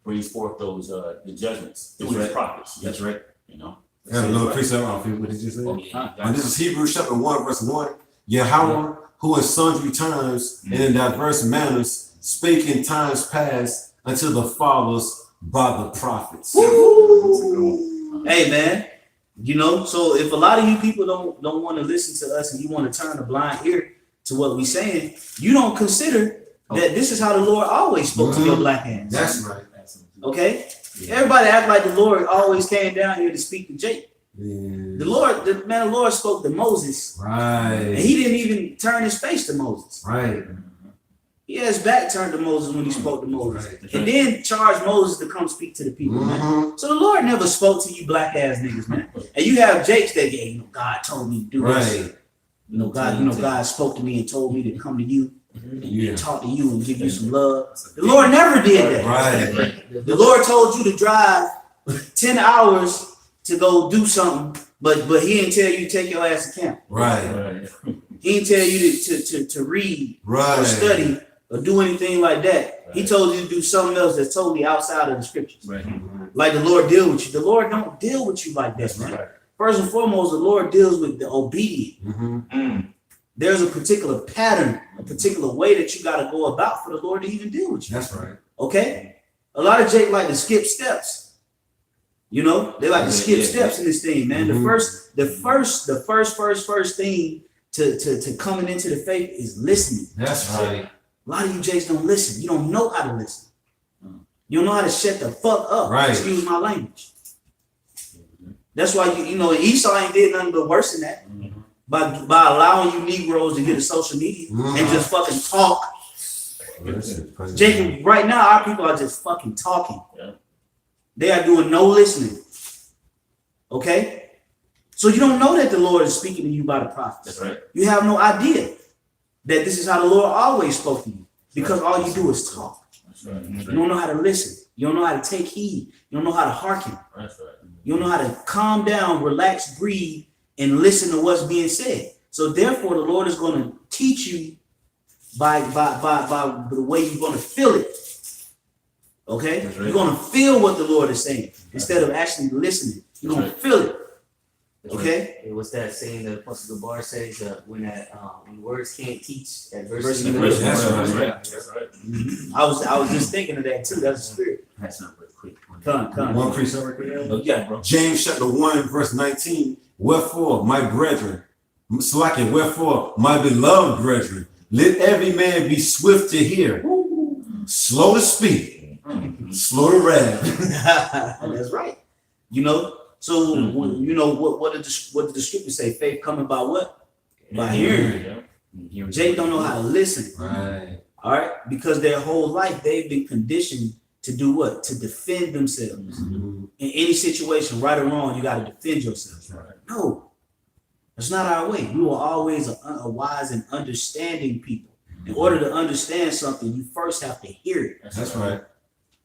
brings forth those the judgments through his prophets.
That's right.
I have another precept off here. What did you say?
Oh, yeah.
And this is Hebrews chapter 1, verse 1. Yahweh, who in sundry times and in diverse manners spake in times past unto the fathers by the prophets.
Hey man, you know, so if a lot of you people don't want to listen to us and you want to turn a blind ear to what we saying, you don't consider that this is how the Lord always spoke to your black hands.
That's right.
Okay? Everybody act like the Lord always came down here to speak to Jake.
Yeah.
The Lord spoke to Moses.
Right.
And he didn't even turn his face to Moses.
Right.
He had his back turned to Moses when he spoke to Moses.
Right.
And then charged Moses to come speak to the people, man. So the Lord never spoke to you black ass niggas, man. And you have Jakes that, yeah, you know, God told me to do this.
Right.
God spoke to me and told me to come to you
Yeah.
and talk to you and give you some love. The Lord never did that.
Right.
The Lord told you to drive 10 hours to go do something, but he didn't tell you to take your ass to camp.
Right.
He didn't tell you to read or
Right.
study or do anything like that. He told you to do something else that's totally outside of the scriptures.
Right.
Like the Lord deal with you. The Lord don't deal with you like that, man.
Right.
First and foremost, the Lord deals with the obedient.
Mm-hmm.
There's a particular pattern, a particular way that you got to go about for the Lord to even deal with you.
That's right.
Okay? A lot of Jake like to skip steps. You know, they like to skip steps in this thing, man.
Mhm.
The first thing to coming into the faith is listening.
That's right.
A lot of you Jakes don't listen. You don't know how to listen. You don't know how to shut the fuck up.
Right.
Excuse my language. That's why you know Esau ain't did nothing but worse than that. By allowing you Negroes to get a social media and just fucking talk. Jacob, right now our people are just fucking talking.
Yeah.
They are doing no listening. Okay? So you don't know that the Lord is speaking to you by the prophets.
That's right.
You have no idea that this is how the Lord always spoke to you. Because all you do is talk.
That's right.
You don't know how to listen. You don't know how to take heed. You don't know how to hearken.
That's right.
You don't know how to calm down, relax, breathe, and listen to what's being said. So therefore, the Lord is going to teach you by the way you're going to feel it. Okay?
That's right.
You're going to feel what the Lord is saying instead of actually listening. You're going to feel it. Okay?
It was that saying that Apostle Gabar says when words can't teach,
Adversity
adversity
will.
will.
That's
That's
right.
right. That's right.
I was just thinking of that too. That's the spirit.
That's not real quick.
Come.
One precept right there.
Oh, yeah, bro.
James chapter 1, verse 19. Wherefore, my brethren, wherefore, my beloved brethren, let every man be swift to hear, slow to speak, slow to wrath.
That's right. You know, so when, you know what did the scripture say? Faith coming by what? By hearing.
Yeah.
Jake don't know how to listen.
Right.
All right, because their whole life they've been conditioned to do what? To defend themselves.
Mhm.
In any situation, right or wrong, you got to defend yourself.
Right.
No, that's not our way. We were always a wise and understanding people. In order to understand something, you first have to hear it.
That's right.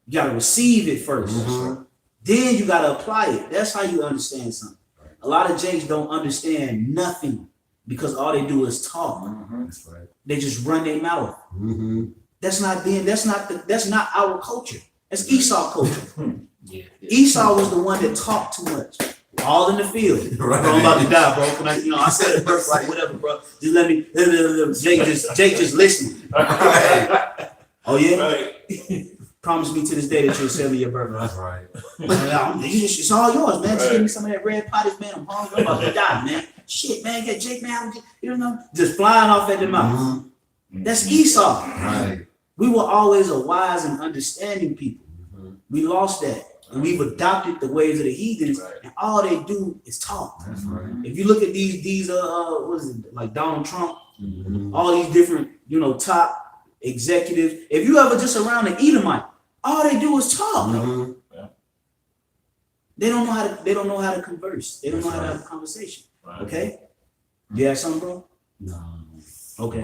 You got to receive it 1st.
Mhm.
Then you got to apply it. That's how you understand something. A lot of Jakes don't understand nothing because all they do is talk.
That's right.
They just run their mouth.
Mm-hmm.
That's not our culture. That's Esau culture.
Yeah.
Esau was the one that talked too much. All in the field.
Right.
Bro, I'm about to die, bro. Can I, I said it first, like whatever, bro. Just let me. Jake just listening.
Right.
Oh yeah.
Right.
Promise me to this day that you'll sell me your burger.
That's right.
It's all yours, man. Just give me some of that red pottage, man. I'm hungry. I'm about to die, man. Shit, man. Get Jake, man. You know, just flying off at the mouth.
Mhm.
That's Esau.
Right.
We were always a wise and understanding people. We lost that. And we've adopted the ways of the heathens,
Right.
and all they do is talk.
That's right.
If you look at these what is it, like Donald Trump,
Mhm.
all these different, top executives, if you ever just around an Edomite, all they do is talk.
Mhm.
They don't know how to converse. They don't know how to have a conversation.
Right.
Okay? You have something, bro?
No.
Okay.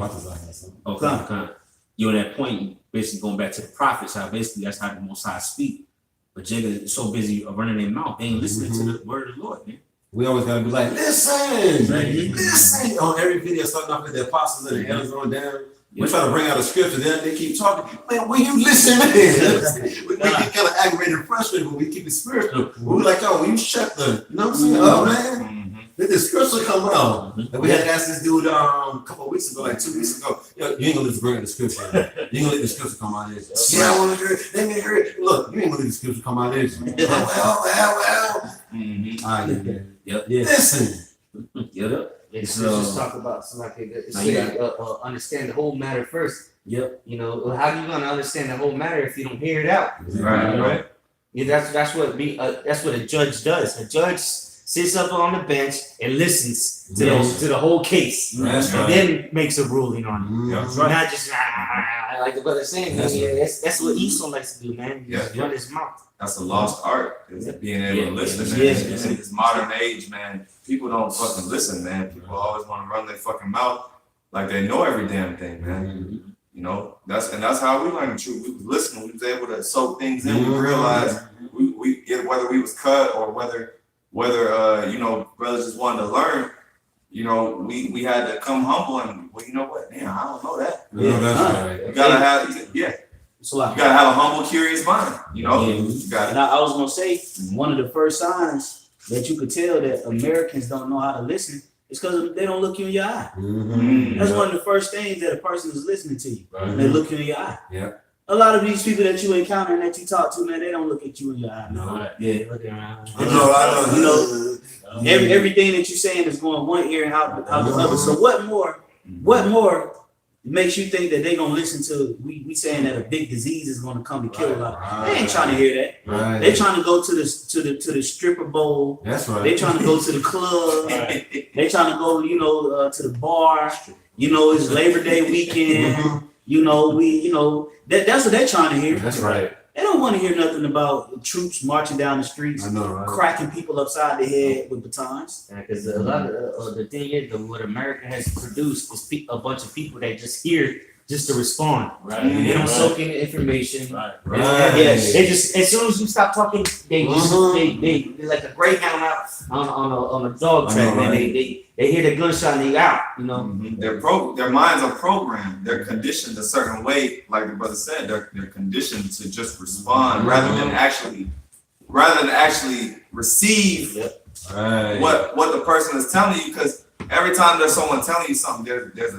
Okay. You're at that point, basically going back to the prophets, how basically that's how the Most High speak. But Jacob is so busy running their mouth, they ain't listening to the word of the Lord, man.
We always gotta be like, listen,
Right.
listen. On every video, starting off with the apostles and the elders on down. We
Yeah.
try to bring out a scripture, then they keep talking. Man, when you listen, man, we get kind of aggravated and frustrated, but we keep it spiritual. We're like, oh, will you shut the, you know what I'm saying? Oh, man. Did the scripture come out? And we had asked this dude a couple of weeks ago, like 2 weeks ago. Yo, you ain't gonna let bring the scripture. You ain't gonna let the scripture come out of this. Yeah, I want to hear it. Let me hear it. Look, you ain't gonna let the scripture come out of this. Well.
Mm-hmm.
All right,
Yep.
listen.
Yep.
It's
So-
just talk about so like it's
Now you
say, understand the whole matter first.
Yep.
You know, how you gonna understand the whole matter if you don't hear it out?
Right. Right.
Yeah, that's what a judge does. A judge sits up on the bench and listens to the whole case,
That's
and
right.
then makes a ruling on it.
That's
Not just like the brother saying.
That's
That's what Esau likes to do, man. He just run his mouth.
That's a lost art, is being able to listen, man.
Yeah.
In this modern age, man, people don't fucking listen, man. People always want to run their fucking mouth like they know every damn thing, man. You know, that's how we learned the truth. We was listening, we was able to soak things in. We realized we get whether we was cut or whether you know, brothers just wanted to learn. You know, we had to come humble and, well, you know what, damn, I don't know that.
Yeah, that's right.
You gotta have,
So like,
you gotta have a humble, curious mind. You know,
Yeah.
you got
and I was gonna say, one of the first signs that you could tell that Americans don't know how to listen is because they don't look you in your eye. That's one of the first things that a person is listening to you.
Right.
They look you in your eye.
Yeah.
A lot of these people that you encounter and that you talk to, man, they don't look at you in your eye.
No.
Yeah.
Looking around.
I know.
You know, everything that you're saying is going one ear and out the other. So what more makes you think that they gonna listen to we saying that a big disease is gonna come and kill a lot? They ain't trying to hear that.
Right.
They trying to go to the stripper bowl.
That's right.
They trying to go to the club. They trying to go, you know, to the bar. You know, it's Labor Day weekend. You know, that's what they're trying to hear.
That's right.
They don't want to hear nothing about troops marching down the streets,
I know, right?
cracking people upside the head with batons.
Because a lot of the thing is, what America has produced is a bunch of people that just hear just to respond.
Right.
They don't
Right.
soak in the information.
Right.
Right.
Yes.
They just as soon as you stop talking, they're like a greyhound out on a dog
I
track,
know,
man.
right?
They hear the gunshot and they out, you know.
their minds are programmed. They're conditioned a certain way, like the brother said. They're conditioned to just respond rather than actually receive
Right.
what the person is telling you. Because every time there's someone telling you something, there's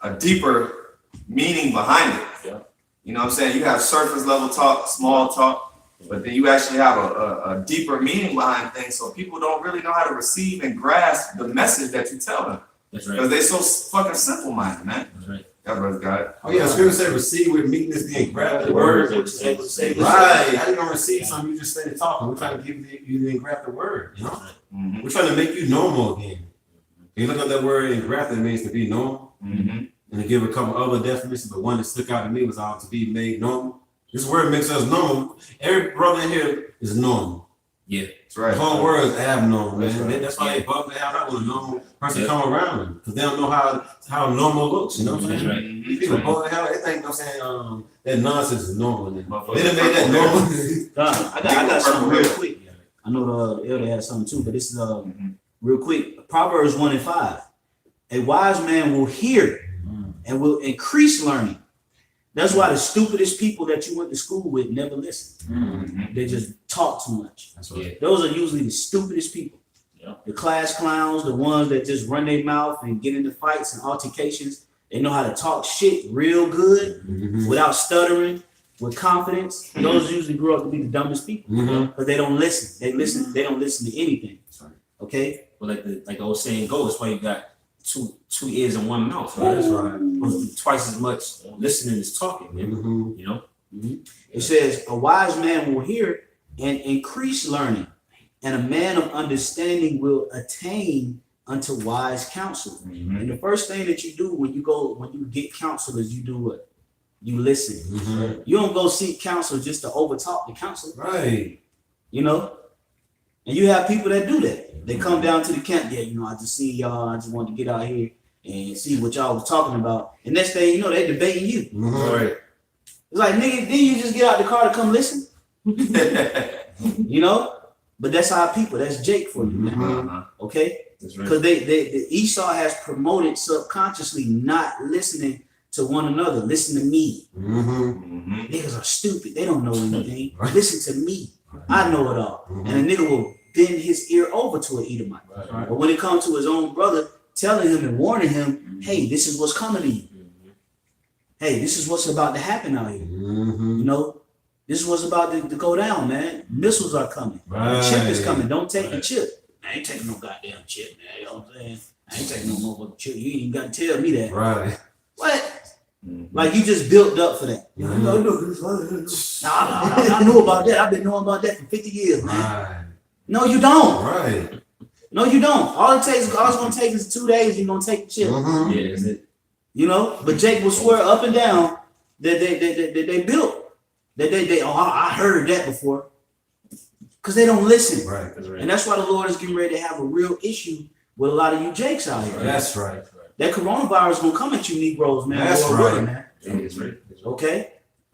a deeper meaning behind it.
Yeah.
You know what I'm saying? You have surface level talk, small talk, but then you actually have a deeper meaning behind things. So people don't really know how to receive and grasp the message that you tell them
That's right.
because they so fucking simple minded, man.
That's right.
That brother got it.
Oh yeah, scripture said receive with meekness, then grab the word. Right. How you gonna receive something? You just stay talking. We're trying to give you then grab the word. You know,
Mm-hmm.
we're trying to make you normal again. You look at that word and grab, it means to be normal.
Mm-hmm.
And to give a couple other definitions, but one that stuck out to me was to be made normal. This word makes us normal. Every brother in here is normal.
That's right.
The whole word is abnormal, man.
That's right.
That's why they bug to have that when a normal person come around them because they don't know how normal looks. You know what I'm saying?
That's right.
Mhm.
These people bug to hell. They think I'm saying that nonsense is normal. They
Motherfuckers
done made that
purple
normal.
I got something real quick. I know the elder had something too, but this is real quick. Proverbs 1:5. A wise man will hear and will increase learning. That's why the stupidest people that you went to school with never listen.
Mhm.
They just talk too much.
That's right.
Those are usually the stupidest people.
Yeah.
The class clowns, the ones that just run their mouth and get into fights and altercations. They know how to talk shit real good without stuttering, with confidence. Those usually grew up to be the dumbest people because they don't listen. They don't listen to anything. Okay?
But like the old saying goes, that's why you got two ears and one mouth.
Right, that's right.
Supposed to do twice as much listening as talking, man. You know.
It says, a wise man will hear and increase learning, and a man of understanding will attain unto wise counsel. And the first thing that you do when you get counsel is you do what? You listen. You don't go seek counsel just to overtalk the counselor,
Right.
you know? And you have people that do that. They come down to the camp, I just see y'all, I just wanted to get out here and see what y'all was talking about. And next thing you know, they debating you.
Right.
It's like, nigga, didn't you just get out the car to come listen? You know? But that's our people. That's Jake for you, man. Okay?
That's right.
Because they Esau has promoted subconsciously not listening to one another. Listen to me. Niggas are stupid. They don't know anything. Listen to me. I know it all. And a nigga will bend his ear over to an Edomite.
Right.
But when it comes to his own brother, telling him and warning him, hey, this is what's coming to you. Hey, this is what's about to happen out here. You know, this is what's about to go down, man. Missiles are coming. The chip is coming. Don't take the chip. I ain't taking no goddamn chip, man. You know what I'm saying? I ain't taking no motherfucking chip. You ain't even got to tell me that.
Right.
What? Like you just built up for that. You know, I knew about that. I've been knowing about that for 50 years, man.
Right.
No, you don't.
Right.
No, you don't. All it's gonna take is 2 days. You're gonna take the chip.
Yeah, that's it.
You know, but Jake will swear up and down that they built. I heard that before. Because they don't listen.
Right.
And that's why the Lord is getting ready to have a real issue with a lot of you Jakes out here.
That's right.
That coronavirus gonna come at you Negroes, man.
That's
Lord
right.
willing, man.
That's right.
Okay?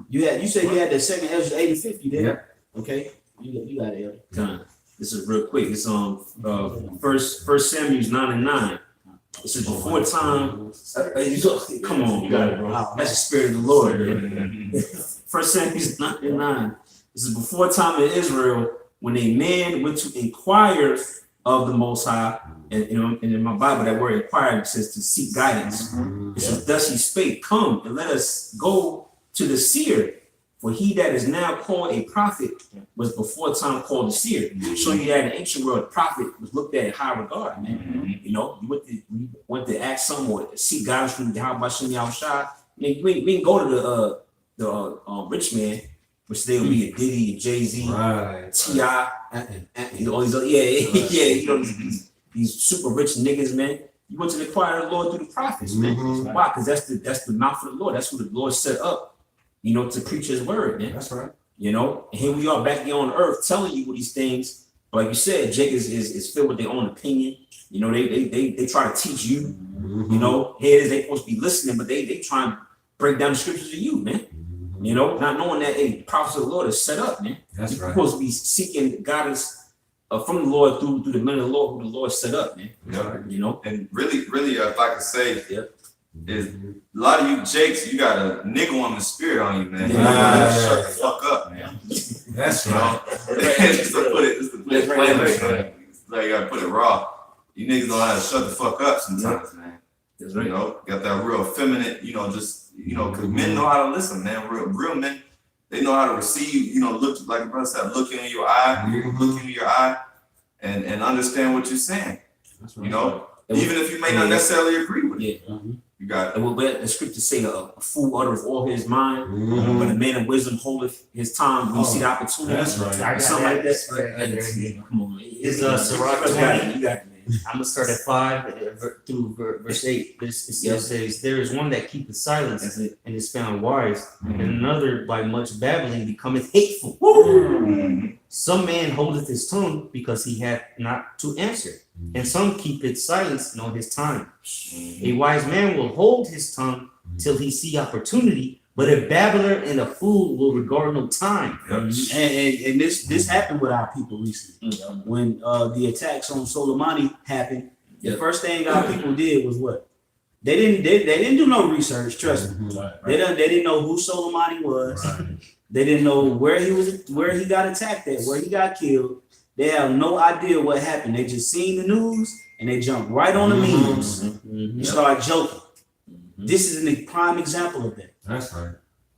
You said you had that second Ezra 80 and 50 there.
Yeah.
Okay. You got it, Elder.
Done. This is real quick. It's First Samuel's 9 and 9. This is before time. Come on, you got it, bro. That's the spirit of the Lord. First Samuel's 9 and 9. This is before time in Israel when a man went to inquire of the Most High, and in my Bible that word inquire says to seek guidance. It says, thus he spake, come and let us go to the seer, for he that is now called a prophet was before time called a seer. So you had in the ancient world, the prophet was looked at in high regard, man. You know, you went to ask someone, seek guidance from the How Bashem Yahushua. We can go to the rich man, which they would be a Diddy, a Jay-Z,
Right.
T.I., and all these other, you know, these super rich niggas, man. You went to inquire of the Lord through the prophets, man. Why? Because that's the mouth of the Lord. That's who the Lord set up, you know, to preach his word, man.
That's right.
You know, and here we are back here on earth telling you these things. But like you said, Jake is filled with their own opinion. You know, they try to teach you. You know, here it is, they supposed to be listening, but they try and break down the scriptures to you, man. You know, not knowing that the prophets of the Lord is set up, man.
That's
You're
right.
supposed to be seeking guidance from the Lord through the men of the Lord who the Lord set up, man.
Yeah.
You know,
And really, if I could say,
Yep.
is a lot of you Jakes, you got a nigga on the spirit on you, man. You
Yeah.
gotta shut the fuck up, man.
That's
You
right.
know, just to put it plain, like you gotta put it raw. You niggas know how to shut the fuck up sometimes, man.
that's
You
right.
know, got that real feminine, you know, just, you know, because men know how to listen, man. Real men, they know how to receive, you know, look, like the brother said, look in your eye, look in your eye, and understand what you're saying.
That's right.
You know,
And
even if you may not necessarily agree with it.
Yeah.
You got
And what the scriptures say, a fool uttereth all his mind,
Mhm.
but a man of wisdom holdeth his time when you see the opportunity.
That's right.
I got
Something like
that.
that. Come on.
It's, Sirach
You got it,
20.
you got it, man.
I'm gonna start at 5 through verse 8. It says, "There is one that keepeth silence
That's it.
and is found wise, and another by much babbling becometh hateful. Some man holdeth his tongue because he hath not to answer, and some keepeth silence in all his time. A wise man will hold his tongue till he see opportunity, but a babbler and a fool will regard no time."
And this happened with our people recently. When the attacks on Soleimani happened, the first thing our people did was what? They didn't do no research, trust me. They didn't know who Soleimani was. They didn't know where he got attacked at, where he got killed. They have no idea what happened. They just seen the news and they jumped right on the memes and started joking. This is a prime example of that.
That's right.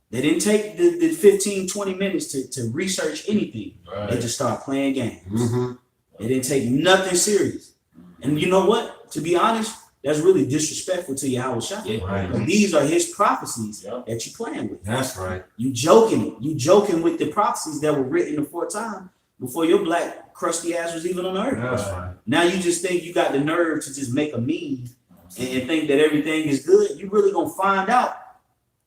They didn't take the 15, 20 minutes to research anything. They just started playing games. They didn't take nothing serious. And you know what? To be honest, that's really disrespectful to Yahushua.
Yeah.
Right.
These are his prophecies that you're playing with.
That's right.
You joking it. You joking with the prophecies that were written before time, before your black crusty ass was even on the earth.
That's right.
Now you just think you got the nerve to just make a meme and think that everything is good. You really gonna find out.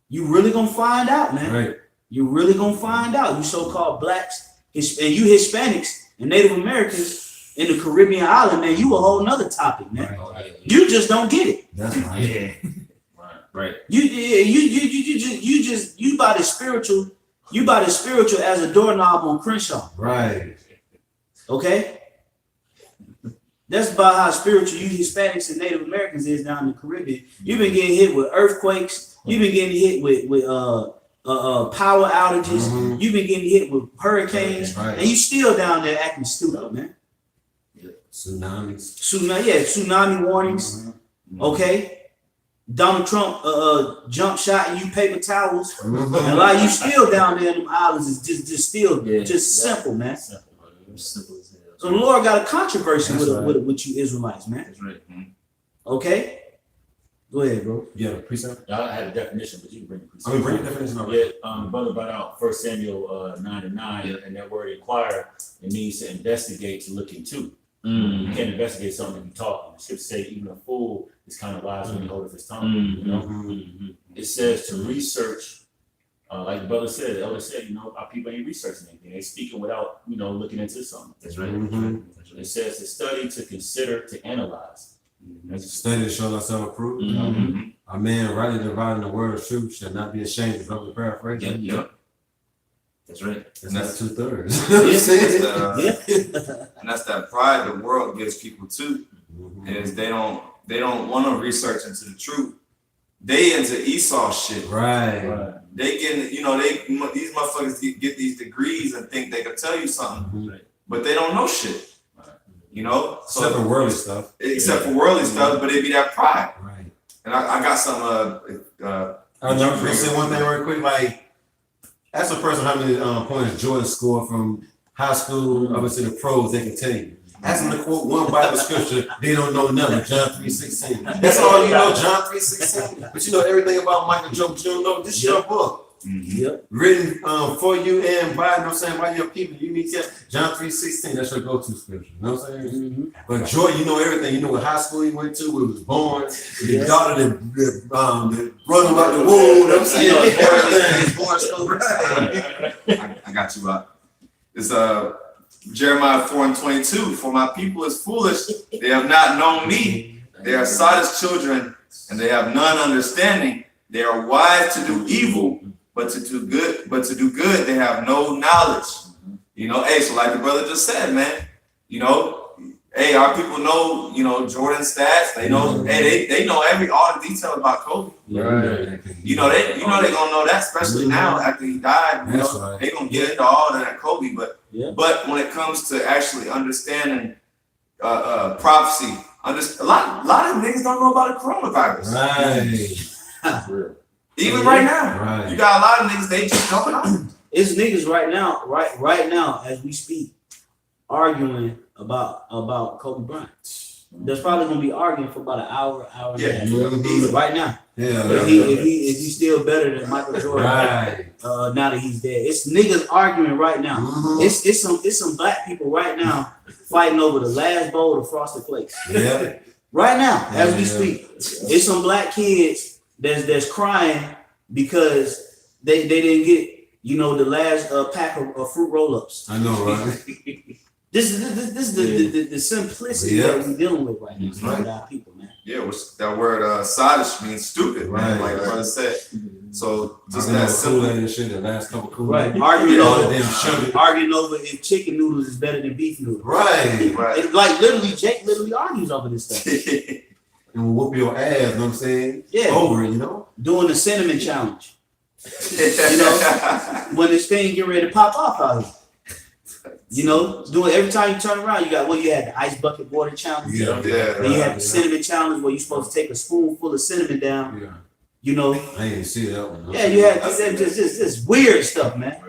You really gonna find out, man.
Right.
You really gonna find out. You so-called blacks and you Hispanics and Native Americans in the Caribbean island, man, you a whole nother topic, man.
Right.
You just don't get it.
That's right.
Yeah. Right.
You about as spiritual. You about as spiritual as a doorknob on Crenshaw.
Right.
Okay? That's about how spiritual you Hispanics and Native Americans is down in the Caribbean. You've been getting hit with earthquakes. You've been getting hit with power outages. You've been getting hit with hurricanes,
Right.
and you still down there acting stupid, man. Tsunami warnings. Okay. Donald Trump jump shot and you paper towels. And a lot of you still down there in them islands is just still simple, man.
Simple as hell.
So the Lord got a controversy with you Israelites, man.
That's right.
Okay? Go ahead, bro.
Yeah, precept.
I had a definition, but you can bring the precept.
I mean, bring the definition over.
Yeah, brother brought out 1 Samuel 9:9, and that word inquire, it means to investigate, to look into. You can't investigate something if you talk. The scripture say even a fool is kind of wise when he holdeth his tongue. You know, it says to research, like the brother said, the elder said, you know, our people ain't researching anything. They speaking without, you know, looking into something. That's right. It says to study, to consider, to analyze.
Study to show thyself approved. A man rightly dividing the word of truth shall not be ashamed of the paraphrase.
Yep. That's right.
And that's 2/3.
And that's that pride the world gives people too. Is they don't want to research into the truth. They into Esau shit.
Right.
They get, you know, these motherfuckers get these degrees and think they can tell you something, but they don't know shit. You know,
Except for worldly stuff.
Except for worldly stuff, but it be that pride.
Right.
And I got some.
I'm gonna say one thing real quick. Like, ask a person how many points Jordan scored from high school up into the pros. They can tell you. Ask them to quote one Bible scripture. They don't know nothing. John 3:16. That's all you know. John 3:16. But you know everything about Michael Jordan. You don't know. This is your book. Written for you and by, you know what I'm saying, by your people. You need to John 3:16. That's your go-to scripture. You know what I'm saying? But Jordan, you know everything. You know what high school he went to, where he was born, the daughter that run him out the womb. You know what I'm saying? Everything.
I got you up. It's Jeremiah 4:22. For my people is foolish; they have not known me. They are Sodom's children, and they have none understanding. They are wise to do evil, but to do good, they have no knowledge. You know, hey, so like the brother just said, man, you know, hey, our people know, you know, Jordan's stats. They know, hey, they know all the details about Kobe.
Right.
You know, they gonna know that, especially now after he died. You know, they gonna get into all that Kobe. But when it comes to actually understanding prophecy, a lot of niggas don't know about the coronavirus.
Right.
Even right now, you got a lot of niggas, they just don't know.
It's niggas right now as we speak, arguing about Kobe Bryant. There's probably gonna be arguing for about an hour and a half right now. If he's still better than Michael Jordan, now that he's dead, it's niggas arguing right now. It's some black people right now fighting over the last bowl of Frosted Flakes. Right now, as we speak, it's some black kids that's crying because they didn't get, you know, the last pack of fruit roll-ups.
I know, right?
This is the simplicity that we're dealing with right now. With our people, man.
Yeah, which that word sadish means stupid, man. Like the brother said. So just that simple.
And shit, the last couple cool.
Arguing over if chicken noodles is better than beef noodles. It, like Jake literally argues over this stuff.
And whoop your ass, you know what I'm saying? Over it, you know? Doing
the cinnamon challenge. You know, when this thing get ready to pop off out here. You know, doing every time you turn around, you had the ice bucket water challenge. Then you had the cinnamon challenge where you're supposed to take a spoonful of cinnamon down. You know,
I didn't see that one.
Yeah, you had just weird stuff, man.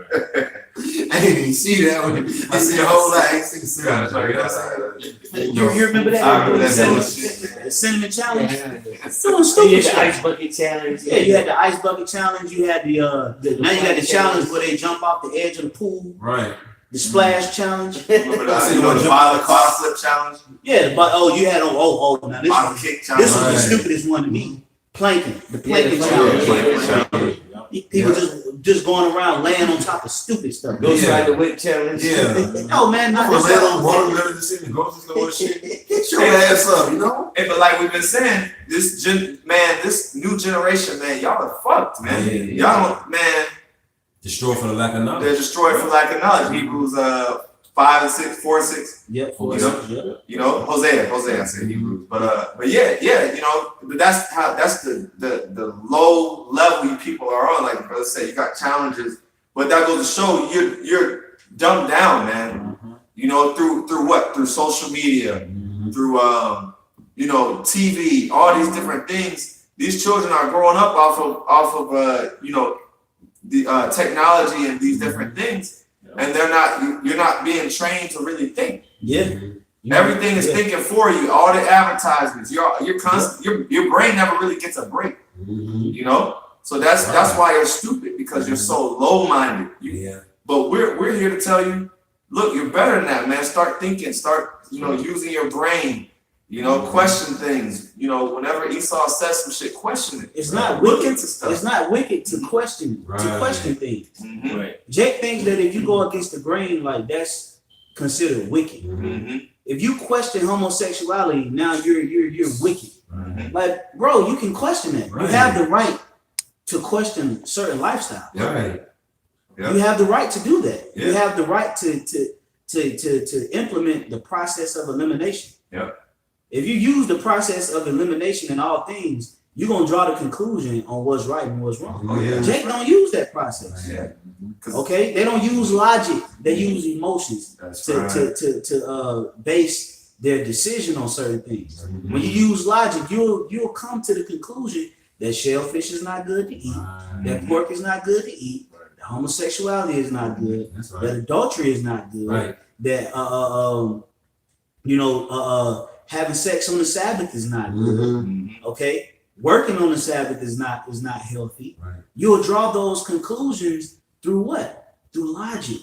I didn't even see that one. I see the whole lot. I ain't seen the
You remember that?
I remember that
the cinnamon challenge. Doing stupid shit.
Ice bucket challenge.
Yeah, you had the ice bucket challenge. You had the now you got the challenge where they jump off the edge of the pool.
Right.
The splash challenge.
Remember the bottle flip challenge?
Yeah, but you had now this was the stupidest one to me. Planking. The planking challenge. People just going around laying on top of stupid stuff.
Go slide the whip challenge.
No, man, not
this. Get your ass up, you know?
Hey, but like we've been saying, this new generation, man, y'all are fucked, man. Y'all don't, man.
Destroyed for the lack of knowledge.
They're destroyed for lack of knowledge. Hebrews 5 and 6, 4 and 6.
Yep.
You know, Hosea. I said Hebrews, but yeah. You know, but that's the low level you people are on. Like the brother said, you got challenges, but that goes to show you're dumbed down, man. You know, through what? Through social media, through you know, TV, all these different things. These children are growing up off of you know, the technology and these different things, and you're not being trained to really think.
Yeah.
Everything is thinking for you. All the advertisements, you're constant. Your brain never really gets a break. You know, so that's why you're stupid, because you're so low-minded. But we're here to tell you, look, you're better than that, man. Start thinking. Start, you know, using your brain. You know, question things. You know, whenever Esau says some shit, question it.
It's not
Look
wicked.
into stuff.
It's not wicked to question things.
Right.
Jake thinks that if you go against the grain, like that's considered wicked. If you question homosexuality, now you're wicked. Like, bro, you can question that. You have the right to question certain lifestyles. You have the right to do that. You have the right to implement the process of elimination. If you use the process of elimination in all things, you're gonna draw the conclusion on what's right and what's wrong. Jake don't use that process. Okay, they don't use logic. They use emotions to base their decision on certain things. When you use logic, you'll come to the conclusion that shellfish is not good to eat, that pork is not good to eat, that homosexuality is not good, that adultery is not good, that you know, having sex on the Sabbath is not good. Okay, working on the Sabbath is not healthy. You'll draw those conclusions through what? Through logic.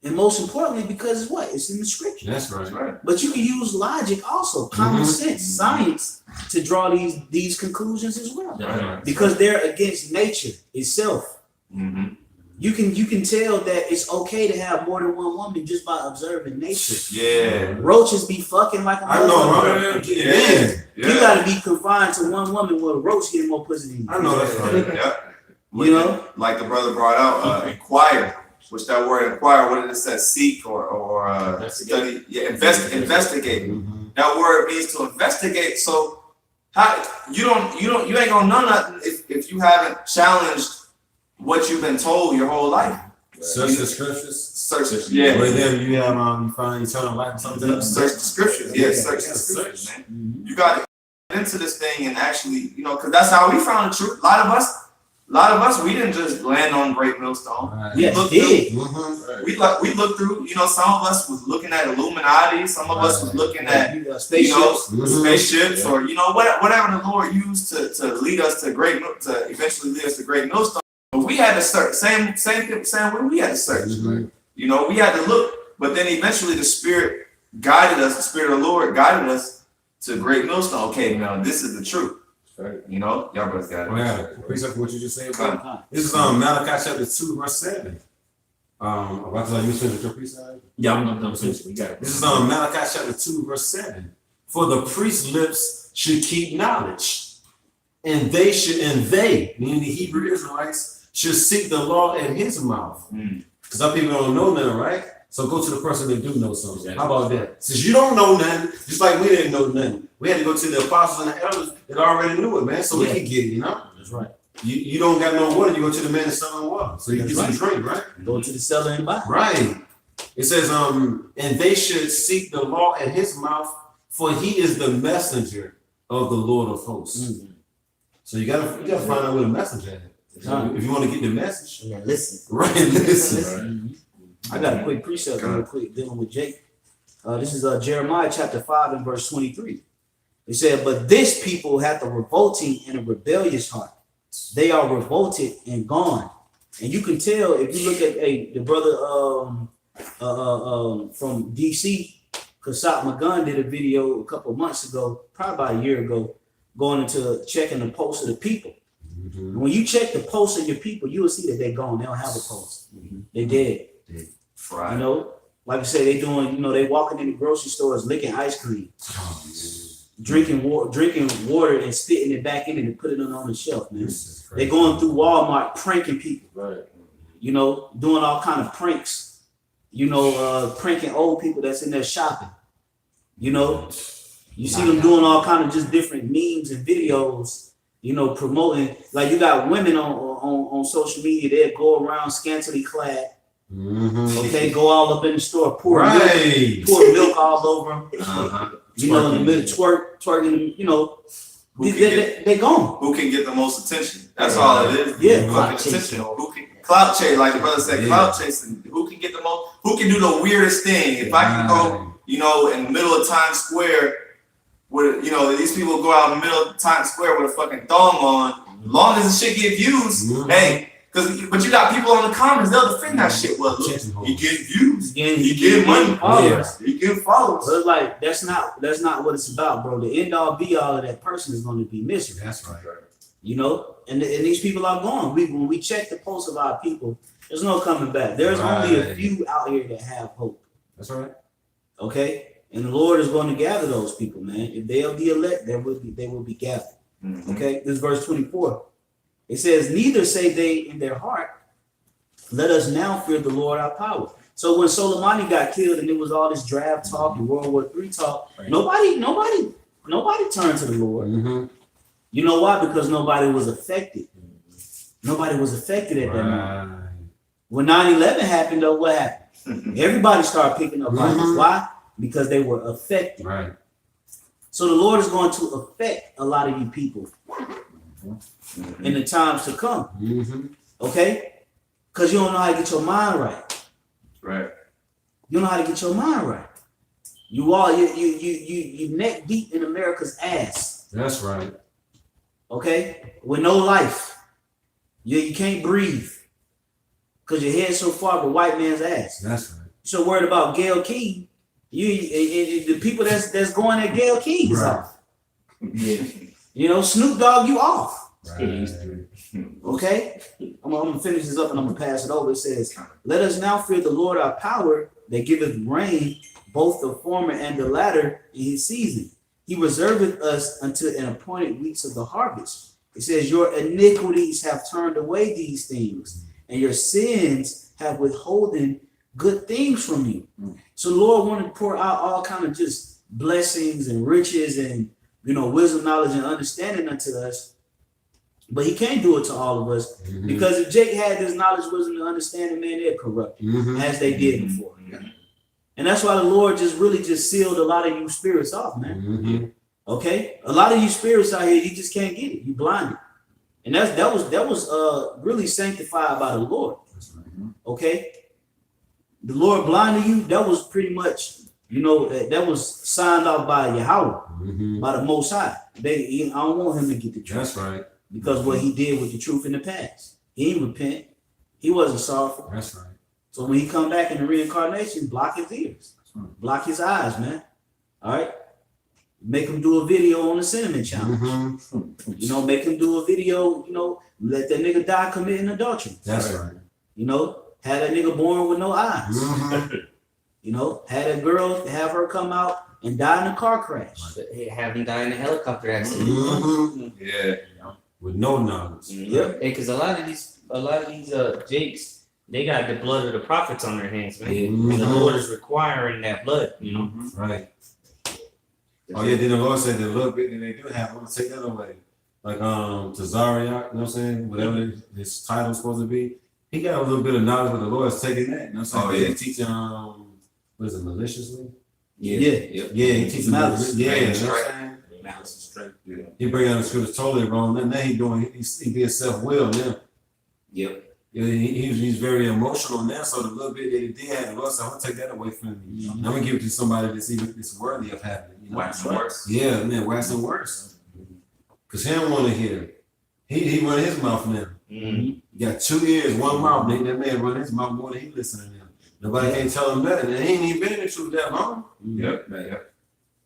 And most importantly, because it's in the scripture.
That's right.
But you can use logic also, common sense, science, to draw these conclusions as well. Because they're against nature itself. You can tell that it's okay to have more than one woman just by observing nature. Roaches be fucking like a motherfucker. You gotta be confined to one woman where a roach get more pussy than you.
I know that's right.
You know,
like the brother brought out, inquire. Which that word inquire, what did it say? Seek or study? Investigate. That word means to investigate. So how you ain't gonna know nothing if you haven't challenged what you've been told your whole life.
Search the scriptures.
Search it. Yeah.
With them, you have you find eternal life. Something.
Search the scriptures. Yeah. Search the scriptures, man. You got to get into this thing and actually, you know, because that's how we found the truth. A lot of us, we didn't just land on Great Millstone. We looked through, you know, some of us was looking at Illuminati, some of us was looking at, spaceships, or, you know, whatever the Lord used to lead us to eventually lead us to Great Millstone. But we had to search, same way we had to search. You know, we had to look, but then eventually the Spirit guided us, the Spirit of the Lord guided us to Great Millstone. Okay, now this is the truth. You know, y'all brothers got it.
Appreciate what you just said. This is Malachi chapter 2, verse 7. About to let you finish your precept.
Yeah, I'm done finishing. We got it.
This is Malachi chapter 2, verse 7. For the priest's lips should keep knowledge, and they, meaning the Hebrew Israelites, should seek the law in his mouth. Because some people don't know nothing, right? So go to the person that do know something. How about that? Since you don't know nothing, just like we didn't know nothing, we had to go to the apostles and the elders that already knew it, man. So we can get it, you know?
That's right.
You don't got no water, you go to the man that's selling water. So you get some drink, right?
Go to the cellar and buy.
Right. It says, and they should seek the law at his mouth, for he is the messenger of the Lord of hosts. So you gotta find out where the messenger is. If you want to get the message.
Listen.
Right, listen.
I got a quick precept real quick dealing with Jake. This is Jeremiah chapter 5 and verse 23. It said, but this people hath a revolting and a rebellious heart. They are revolted and gone. And you can tell if you look at the brother from DC, Kasat Magun did a video a couple of months ago, probably about a year ago, going into checking the pulse of the people. When you check the pulse of your people, you will see that they're gone. They don't have a pulse. They're dead. You know, like I said, they doing, you know, they walking in the grocery stores licking ice cream, drinking water and spitting it back in it and putting it on the shelf, man. They're going through Walmart pranking people, you know, doing all kind of pranks, you know, pranking old people that's in there shopping, you know. You see them doing all kind of just different memes and videos, you know, promoting. Like you got women on social media, they go around scantily clad, Okay, go all up in the store, pour
Right.
milk all over them.
Uh-huh.
You know, in the middle, twerking. You know,
Who can
they gone.
Who can get the most attention? That's all it is.
Yeah,
Who
clout
can
chasing.
attention? Who can clout chase? Like the brother said,
Yeah.
clout chasing. Who can get the most? Who can do the weirdest thing? If I can go, you know, in the middle of Times Square, with, you know, these people go out in the middle of Times Square with a fucking thong on. As long as the shit get views, hey. But you got people on the comments, they'll defend that shit. Well, look, he getting views, he getting money,
followers.
he getting followers.
But like that's not what it's about, bro. The end all be all of that person is going to be misery.
That's right.
You know, and these people are gone. When we check the pulse of our people, there's no coming back. There's only a few out here that have hope.
That's right.
Okay, and the Lord is going to gather those people, man. If they'll be elect, they will be gathered. Okay, this is verse 24. It says, neither say they in their heart, let us now fear the Lord our power. So when Soleimani got killed and it was all this draft talk and World War III talk,
Right.
nobody turned to the Lord. You know why? Because nobody was affected. Nobody was affected at that moment.
Right.
When 9/11 happened, though, what happened? Everybody started picking up Bibles. Why? Because they were affected.
Right.
So the Lord is going to affect a lot of you people in the times to come. Okay? Because you don't know how to get your mind right.
Right.
You don't know how to get your mind right. You neck deep in America's ass.
That's right.
Okay? With no life. You can't breathe. Because your head's so far up the white man's ass.
That's right.
So worried about Gail King. The people that's going at Gail King is
Right.
off. You know, Snoop Dogg, you off.
Right.
Okay? I'm gonna finish this up and I'm gonna pass it over. It says, let us now fear the Lord our power that giveth rain, both the former and the latter in his season. He reserveth us until an appointed weeks of the harvest. It says, your iniquities have turned away these things, and your sins have withholden good things from you. So the Lord wanted to pour out all kind of just blessings and riches and, you know, wisdom, knowledge, and understanding unto us. But he can't do it to all of us because if Jake had this knowledge, wisdom, and understanding, man, they're corrupted as they did before. And that's why the Lord just sealed a lot of you spirits off, man. Okay? A lot of you spirits out here, you just can't get it. You blinded. And that was really sanctified by the Lord. Okay? The Lord blinded you, that was pretty much, you know, that was signed off by Yahweh, by the Most High. I don't want him to get the truth.
That's right.
Because what he did with the truth in the past. He didn't repent. He wasn't sorrowful.
That's right.
So when he come back in the reincarnation, block his ears. Block his eyes, man. All right? Make him do a video on the Cinnamon Challenge. You know, make him do a video, you know, let that nigga die committing adultery.
That's right.
You know, have that nigga born with no eyes. You know, have that girl, have her come out and die in a car crash.
Have him die in a helicopter accident.
Yeah.
With no knowledge.
Yep.
Because a lot of these Jakes, they got the blood of the prophets on their hands, man. And the Lord is requiring that blood, you know.
Right. Oh yeah, then the Lord said that a little bit that they do have, I'm gonna take that away. Like Tazariak, you know what I'm saying? Whatever his title's supposed to be. He got a little bit of knowledge, but the Lord's taking that. You know what I'm saying?
Oh, yeah.
He teaching what is it, maliciously?
Yeah.
Yeah, he teaches
Malice.
Yeah, you know
Straight.
what I'm saying?
Malice is straight. Yeah.
He bring out the scriptures totally wrong. Now he being self-willed now.
Yep.
Yeah, he's very emotional now. So the little bit that he did have, the Lord said, I'm gonna take that away from you. I'm gonna give it to somebody that's worthy of having it. You know?
Wax and worse.
Yeah, man, wax and worse. Cause he don't want to hear it. He run his mouth now. He got 2 ears, one mouth. That man run his mouth more than he listening now. Nobody can't tell him better. And he ain't even been in the truth that long.
Yep, man, yep.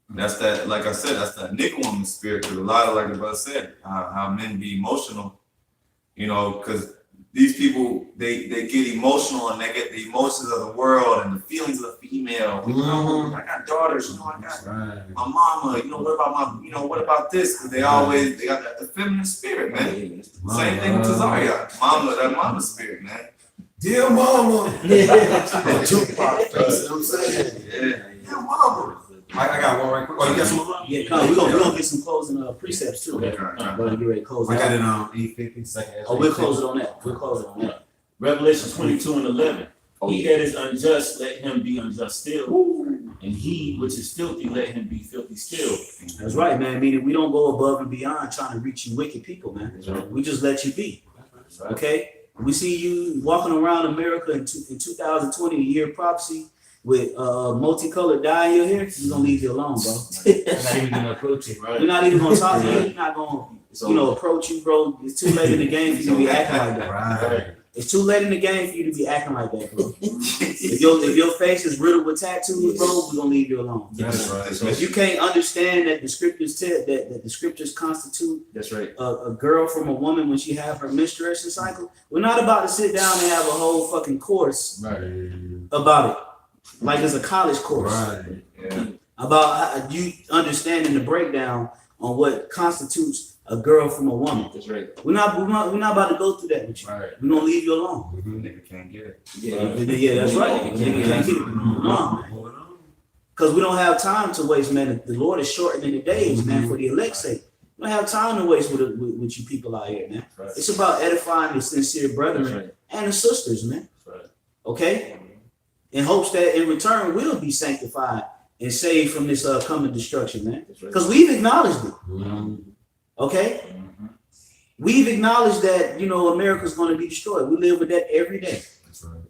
That's that, like I said, that's that nigga woman spirit. Cause a lot of, like the brother said, how men be emotional, you know, cause these people, they get emotional and they get the emotions of the world and the feelings of the female. You know, I got daughters, you know, I got my mama, you know, what about this? Cause they got the feminine spirit, man. Same thing with Tazaria. That mama spirit, man.
Dear mama.
Yeah.
Tupac, you know what I'm saying?
Yeah.
Dear mama. I got one right quick. Oh, you got some more?
Yeah, come on. We're gonna get some closing precepts too.
Okay.
We're gonna get ready to close
I
it
got
out.
it on E50 second.
Oh, we'll close it on that. We'll close it on that.
Revelation 22 and 11. He that is unjust, let him be unjust still. And he which is filthy, let him be filthy still.
That's right, man. Meaning we don't go above and beyond trying to reach you wicked people, man.
Right.
We just let you be. Okay? We see you walking around America in 2020, a year of prophecy, with multicolored dye in your hair. We're gonna leave you alone, bro.
I'm not even gonna approach it.
Right.
We're not even gonna talk to you. We're not gonna, approach you, bro. It's too late in the game for you to be acting like that.
Right.
It's too late in the game for you to be acting like that, bro. if your face is riddled with tattoos, bro, we're gonna leave you alone.
That's right.
If you can't understand that the scriptures tell that the scriptures constitute
That's right.
a girl from a woman when she have her menstruation cycle, we're not about to sit down and have a whole fucking course
Right.
about it, like it's a college course
Right.
Yeah.
about how you understanding the breakdown on what constitutes a girl from a woman.
That's right.
We're not about to go through that with you.
Right.
We're gonna leave you alone.
Nigga can't get it.
Yeah, that's right. Nigga can't get it. No. Because we don't have time to waste, man. The Lord is shortening the days, man, for the elect's sake. We don't have time to waste with you people out here, man.
Right.
It's about edifying the sincere brethren
That's right.
and the sisters, man.
That's right.
Okay? In hopes that in return we'll be sanctified and saved from this coming destruction, man.
That's right.
Because we've acknowledged it.
Mhm.
Okay?
Mhm.
We've acknowledged that, America's going to be destroyed. We live with that every day.
That's right.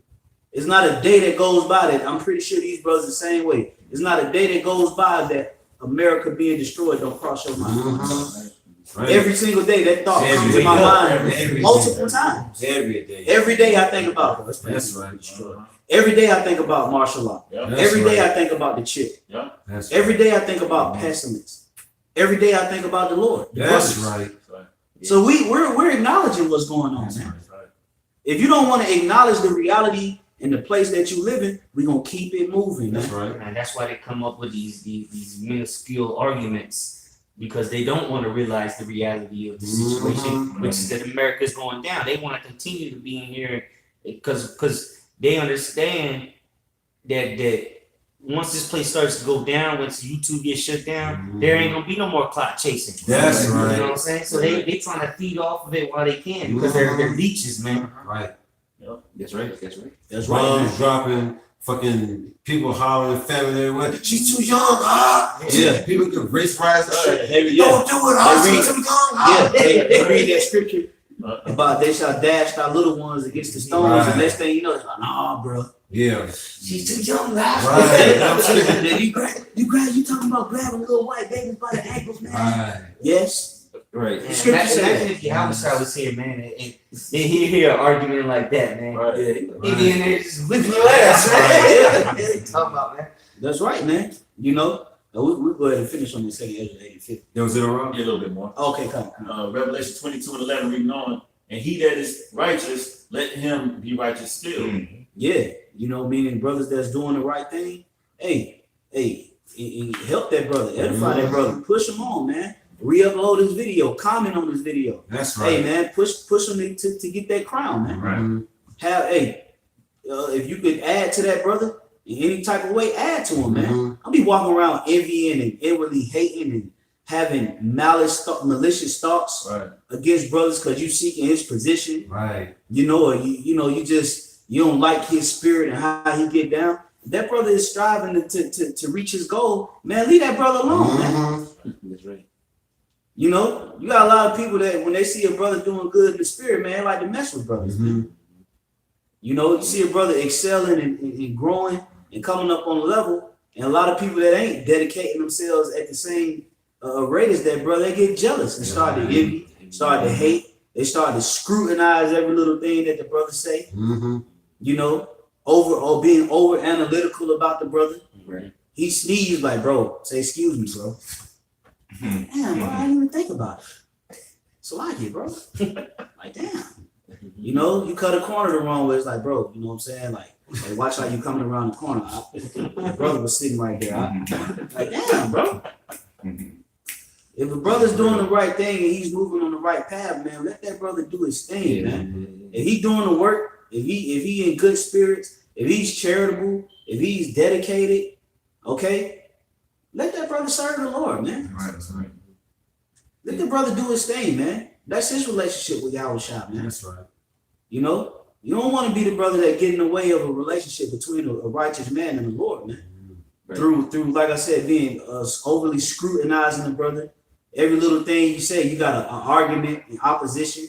It's not a day that goes by that I'm pretty sure these brothers the same way. It's not a day that goes by that America being destroyed don't cross your mind.
Mhm. Right.
Every single day that thought
Every
comes
day.
to my mind
Every
multiple times.
Every day.
Every day I think about it.
That's right.
Every day I think about martial law.
Yeah.
That's
Every day
right.
I think about the chick.
That's
Every day I think about pestilence. Every day I think about the Lord. the
That's
brothers.
right.
So we're acknowledging what's going on, man. If you don't want to acknowledge the reality in the place that you live in, we're gonna keep it moving,
That's
man.
right.
And that's why they come up with these minuscule arguments, because they don't want to realize the reality of the situation,
Mhm.
which is that America is going down. They want to continue to be in here because they understand that once this place starts to go down, once YouTube gets shut down, there ain't gonna be no more clout chasing.
That's
You know
right.
what I'm saying? So they trying to feed off of it while they can, because they're leeches, man.
Right.
That's right. That's right.
That's right,
Bombs
man.
dropping, fucking people hollering, family everywhere. She's too young,
Yeah.
People can race riots and shit.
Yeah.
Don't do it, she's too young,
Yeah, they read that scripture about they shall dash thy little ones against the stones,
Right.
and next thing you know, it's like, nah, bro,
Yeah.
she's too young,
Right.
Then you talking about grabbing little white babies by the ankles, man?
Right.
Yes.
Right.
Man,
Scripture
imagine
said
if Yahweh was here, man, and they hear an argument like that, man.
Right.
Yeah.
He be in there just whipping your ass, man. What you talking about, man?
That's right, man. We'll go ahead and finish on the second Ezra 85.
There was it around?
Yeah, a little bit more.
Okay, come.
Revelation 22:11 reading on, and he that is righteous, let him be righteous still.
Yeah, meaning brothers that's doing the right thing. Hey, help that brother, edify that brother, push him on, man. Re-upload his video, comment on his video.
That's
Hey,
right.
man, push him to get that crown, man.
Right.
If you could add to that brother in any type of way, add to him, man.
Mhm.
I'll be walking around envying and inwardly hating and having malicious thoughts
Right.
against brothers because you seeking his position,
Right.
or you don't like his spirit and how he get down. If that brother is striving to reach his goal, man, leave that brother alone, man.
Mhm.
That's right.
You got a lot of people that when they see a brother doing good in the spirit, man, like to mess with brothers, man.
Mhm.
You see a brother excelling and growing and coming up on a level, and a lot of people that ain't dedicating themselves at the same rate as that brother, they get jealous and start to envy, start to hate. They start to scrutinize every little thing that the brother say.
Mhm.
Being over analytical about the brother.
Right.
He sneezed like, bro, say excuse me, bro. Damn, bro, I didn't even think about it. So I get, bro. Like, damn. You cut a corner the wrong way. It's like, bro, you know what I'm saying? Like, hey, watch how you coming around the corner. My brother was sitting right there. Like, damn, bro. If a brother's doing the right thing and he's moving on the right path, man, let that brother do his thing, man. If he's doing the work, if he in good spirits, if he's charitable, if he's dedicated, okay, let that brother serve the Lord, man.
Right. That's right.
Let the brother do his thing, man. That's his relationship with Yahweh Shah, man.
That's right.
You don't want to be the brother that get in the way of a relationship between a righteous man and the Lord, man.
Right.
Through like I said, being overly scrutinizing the brother. Every little thing you say, you got an argument and opposition.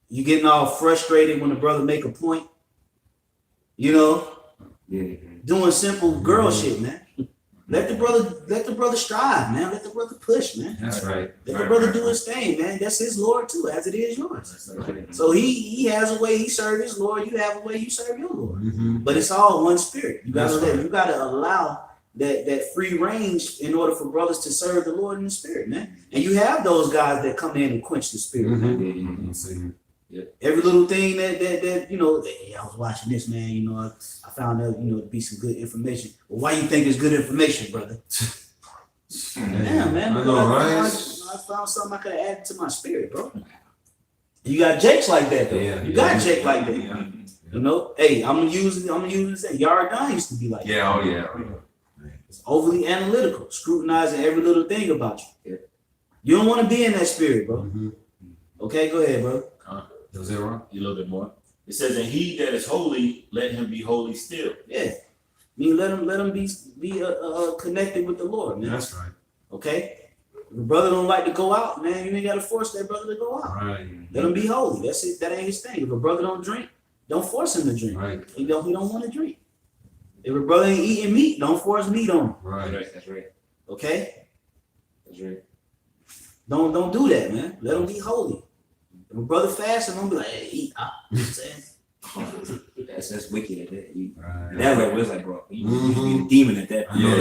You getting all frustrated when the brother make a point. You know, doing simple girl shit, man. Let the brother strive, man. Let the brother push, man.
That's right.
Let the brother do his thing, man. That's his Lord too, as it is yours. So he has a way he serves his Lord. You have a way you serve your Lord. But it's all one spirit. You gotta allow that free range in order for brothers to serve the Lord in the spirit, man. And you have those guys that come in and quench the spirit, man. Every little thing that you know, hey, I was watching this, man. You know, I found out, you know, to be some good information. Well, why you think it's good information, brother? Damn, man.
I know, right?
I found something I could add to my spirit, bro. You got Jakes like that, though. You got Jake like that. You know, hey, I'm gonna use this. Yardine used to be like that.
Yeah, oh yeah.
It's overly analytical, scrutinizing every little thing about you. You don't want to be in that spirit, bro. Okay, go ahead, bro.
Was that wrong?
A little bit more. It says, and he that is holy, let him be holy still.
Yeah. I mean, let him be connected with the Lord, man.
That's right.
Okay? If a brother don't like to go out, man, you ain't got to force that brother to go out.
Right.
Let him be holy. That's it. That ain't his thing. If a brother don't drink, don't force him to drink.
Right.
He don't want to drink. If a brother ain't eating meat, don't force meat on him.
Right.
That's right.
Okay?
That's right.
Don't do that, man. Let him be holy. If a brother fasting, don't be like, hey, eat. You know what I'm saying?
That's wicked at that.
Right.
That way was like, bro, you be a demon at that.
Yeah,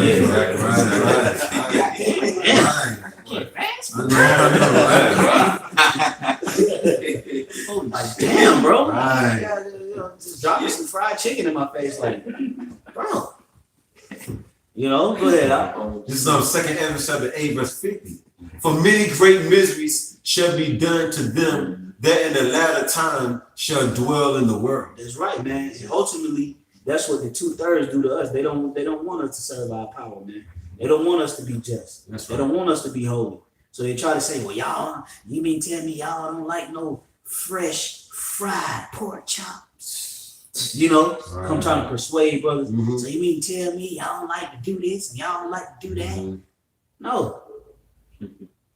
Like, damn, bro.
Right.
Just drop me some fried chicken in my face, like, bro. You know, go ahead.
This is on 2nd Ezra chapter 8, verse 50. For many great miseries shall be done to them that in the latter time shall dwell in the world.
That's right, man. And ultimately, that's what the 2/3 do to us. They don't want us to serve our power, man. They don't want us to be just.
That's
They
right.
don't want us to be holy. So they try to say, well, y'all, you mean tell me y'all don't like no fresh fried pork chops? You know, come trying to persuade brothers. So you mean tell me y'all don't like to do this and y'all don't like to do that? No.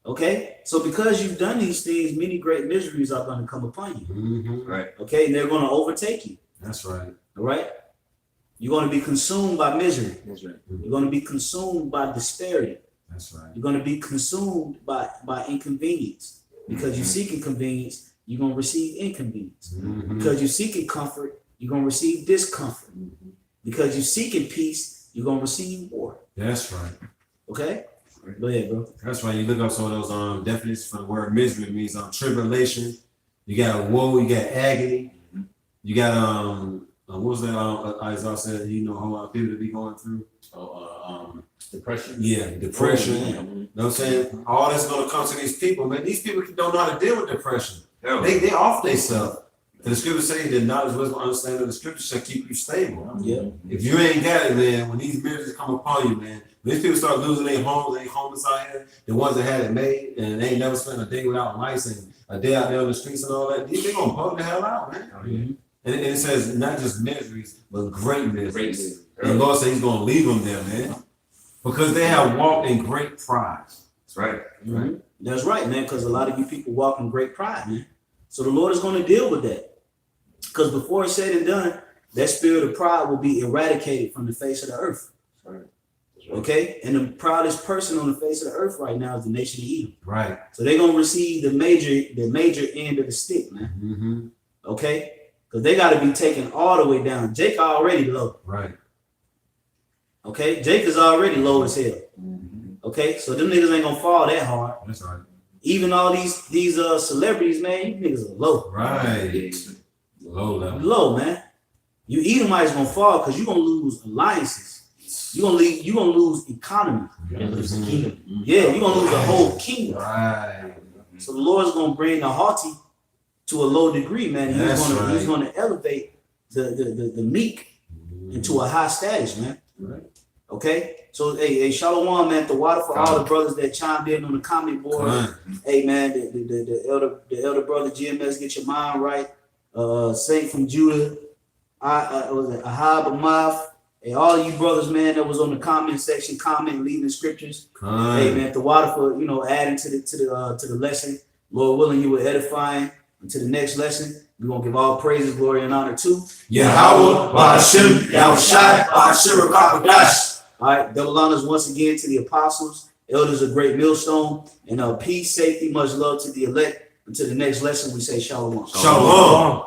Okay, so because you've done these things, many great miseries are going to come upon you.
Right.
Okay, and they're going to overtake you.
That's right.
All right, you're going to be consumed by misery.
That's right.
You're going to be consumed by disparity.
That's right.
You're going to be consumed by inconvenience. Because you seek inconvenience, you're going to receive inconvenience. Because you're seeking comfort, you're going to receive discomfort. Because you're seeking peace, you're going to receive war.
That's right.
Okay? Go ahead, bro.
That's right. You look up some of those definitions for the word misery. It means tribulation. You got woe. You got agony. You got what was that? Isaiah said, you know, how people to be going through.
Depression.
Yeah, depression.
Oh,
You know what I'm saying? All that's gonna come to these people, man. These people don't know how to deal with depression. They off themselves. The scripture says that knowledge, wisdom, understanding of the scripture shall keep you stable.
Yeah.
If you ain't got it, man, when these miseries come upon you, man, these people start losing their homes, they homeless out here, the ones that had it made, and they ain't never spent a day without lights and a day out there on the streets and all that, they gonna bug the hell out, man. And it says not just miseries, but great miseries. And the Lord said he's gonna leave them there, man. Because they have walked in great pride.
That's right.
Mm-hmm. That's right, man, because a lot of you people walk in great pride, man. So the Lord is going to deal with that. Because before it's said and done, that spirit of pride will be eradicated from the face of the earth.
That's right.
Okay? And the proudest person on the face of the earth right now is the nation of Edom.
Right.
So they're going to receive the major end of the stick, man. Okay? Because they got to be taken all the way down. Jake already low.
Right.
Okay? Jake is already low as hell. Okay? So them niggas ain't going to fall that hard.
That's right.
Even all these celebrities, man, you niggas are low.
Right. Low level.
Low, man. You Edomites gonna fall because you're gonna lose alliances. You're gonna lose economy.
And lose the kingdom.
Yeah, you're gonna lose the whole kingdom.
Right.
So the Lord's gonna bring the haughty to a low degree, man. He's gonna elevate the meek into a high status, man.
Right.
Okay? So hey, Shalom, man, the water for all the brothers that chimed in on the comment board. Hey man, the elder brother GMS, get your mind right. Saint from Judah, was it Ahab Amath, and all of you brothers, man, that was on the comment section, leaving scriptures. Hey, man, the water for adding to the lesson. Lord willing, you will edifying until the next lesson. We're gonna give all praises, glory, and honor to
Yahweh, Ba'ashem, Yahushai, Ba'ashem, Rakabadash.
All right, double honors once again to the apostles, elders of Great Millstone, and peace, safety, much love to the elect. Until the next lesson, we say shalom.
Shalom.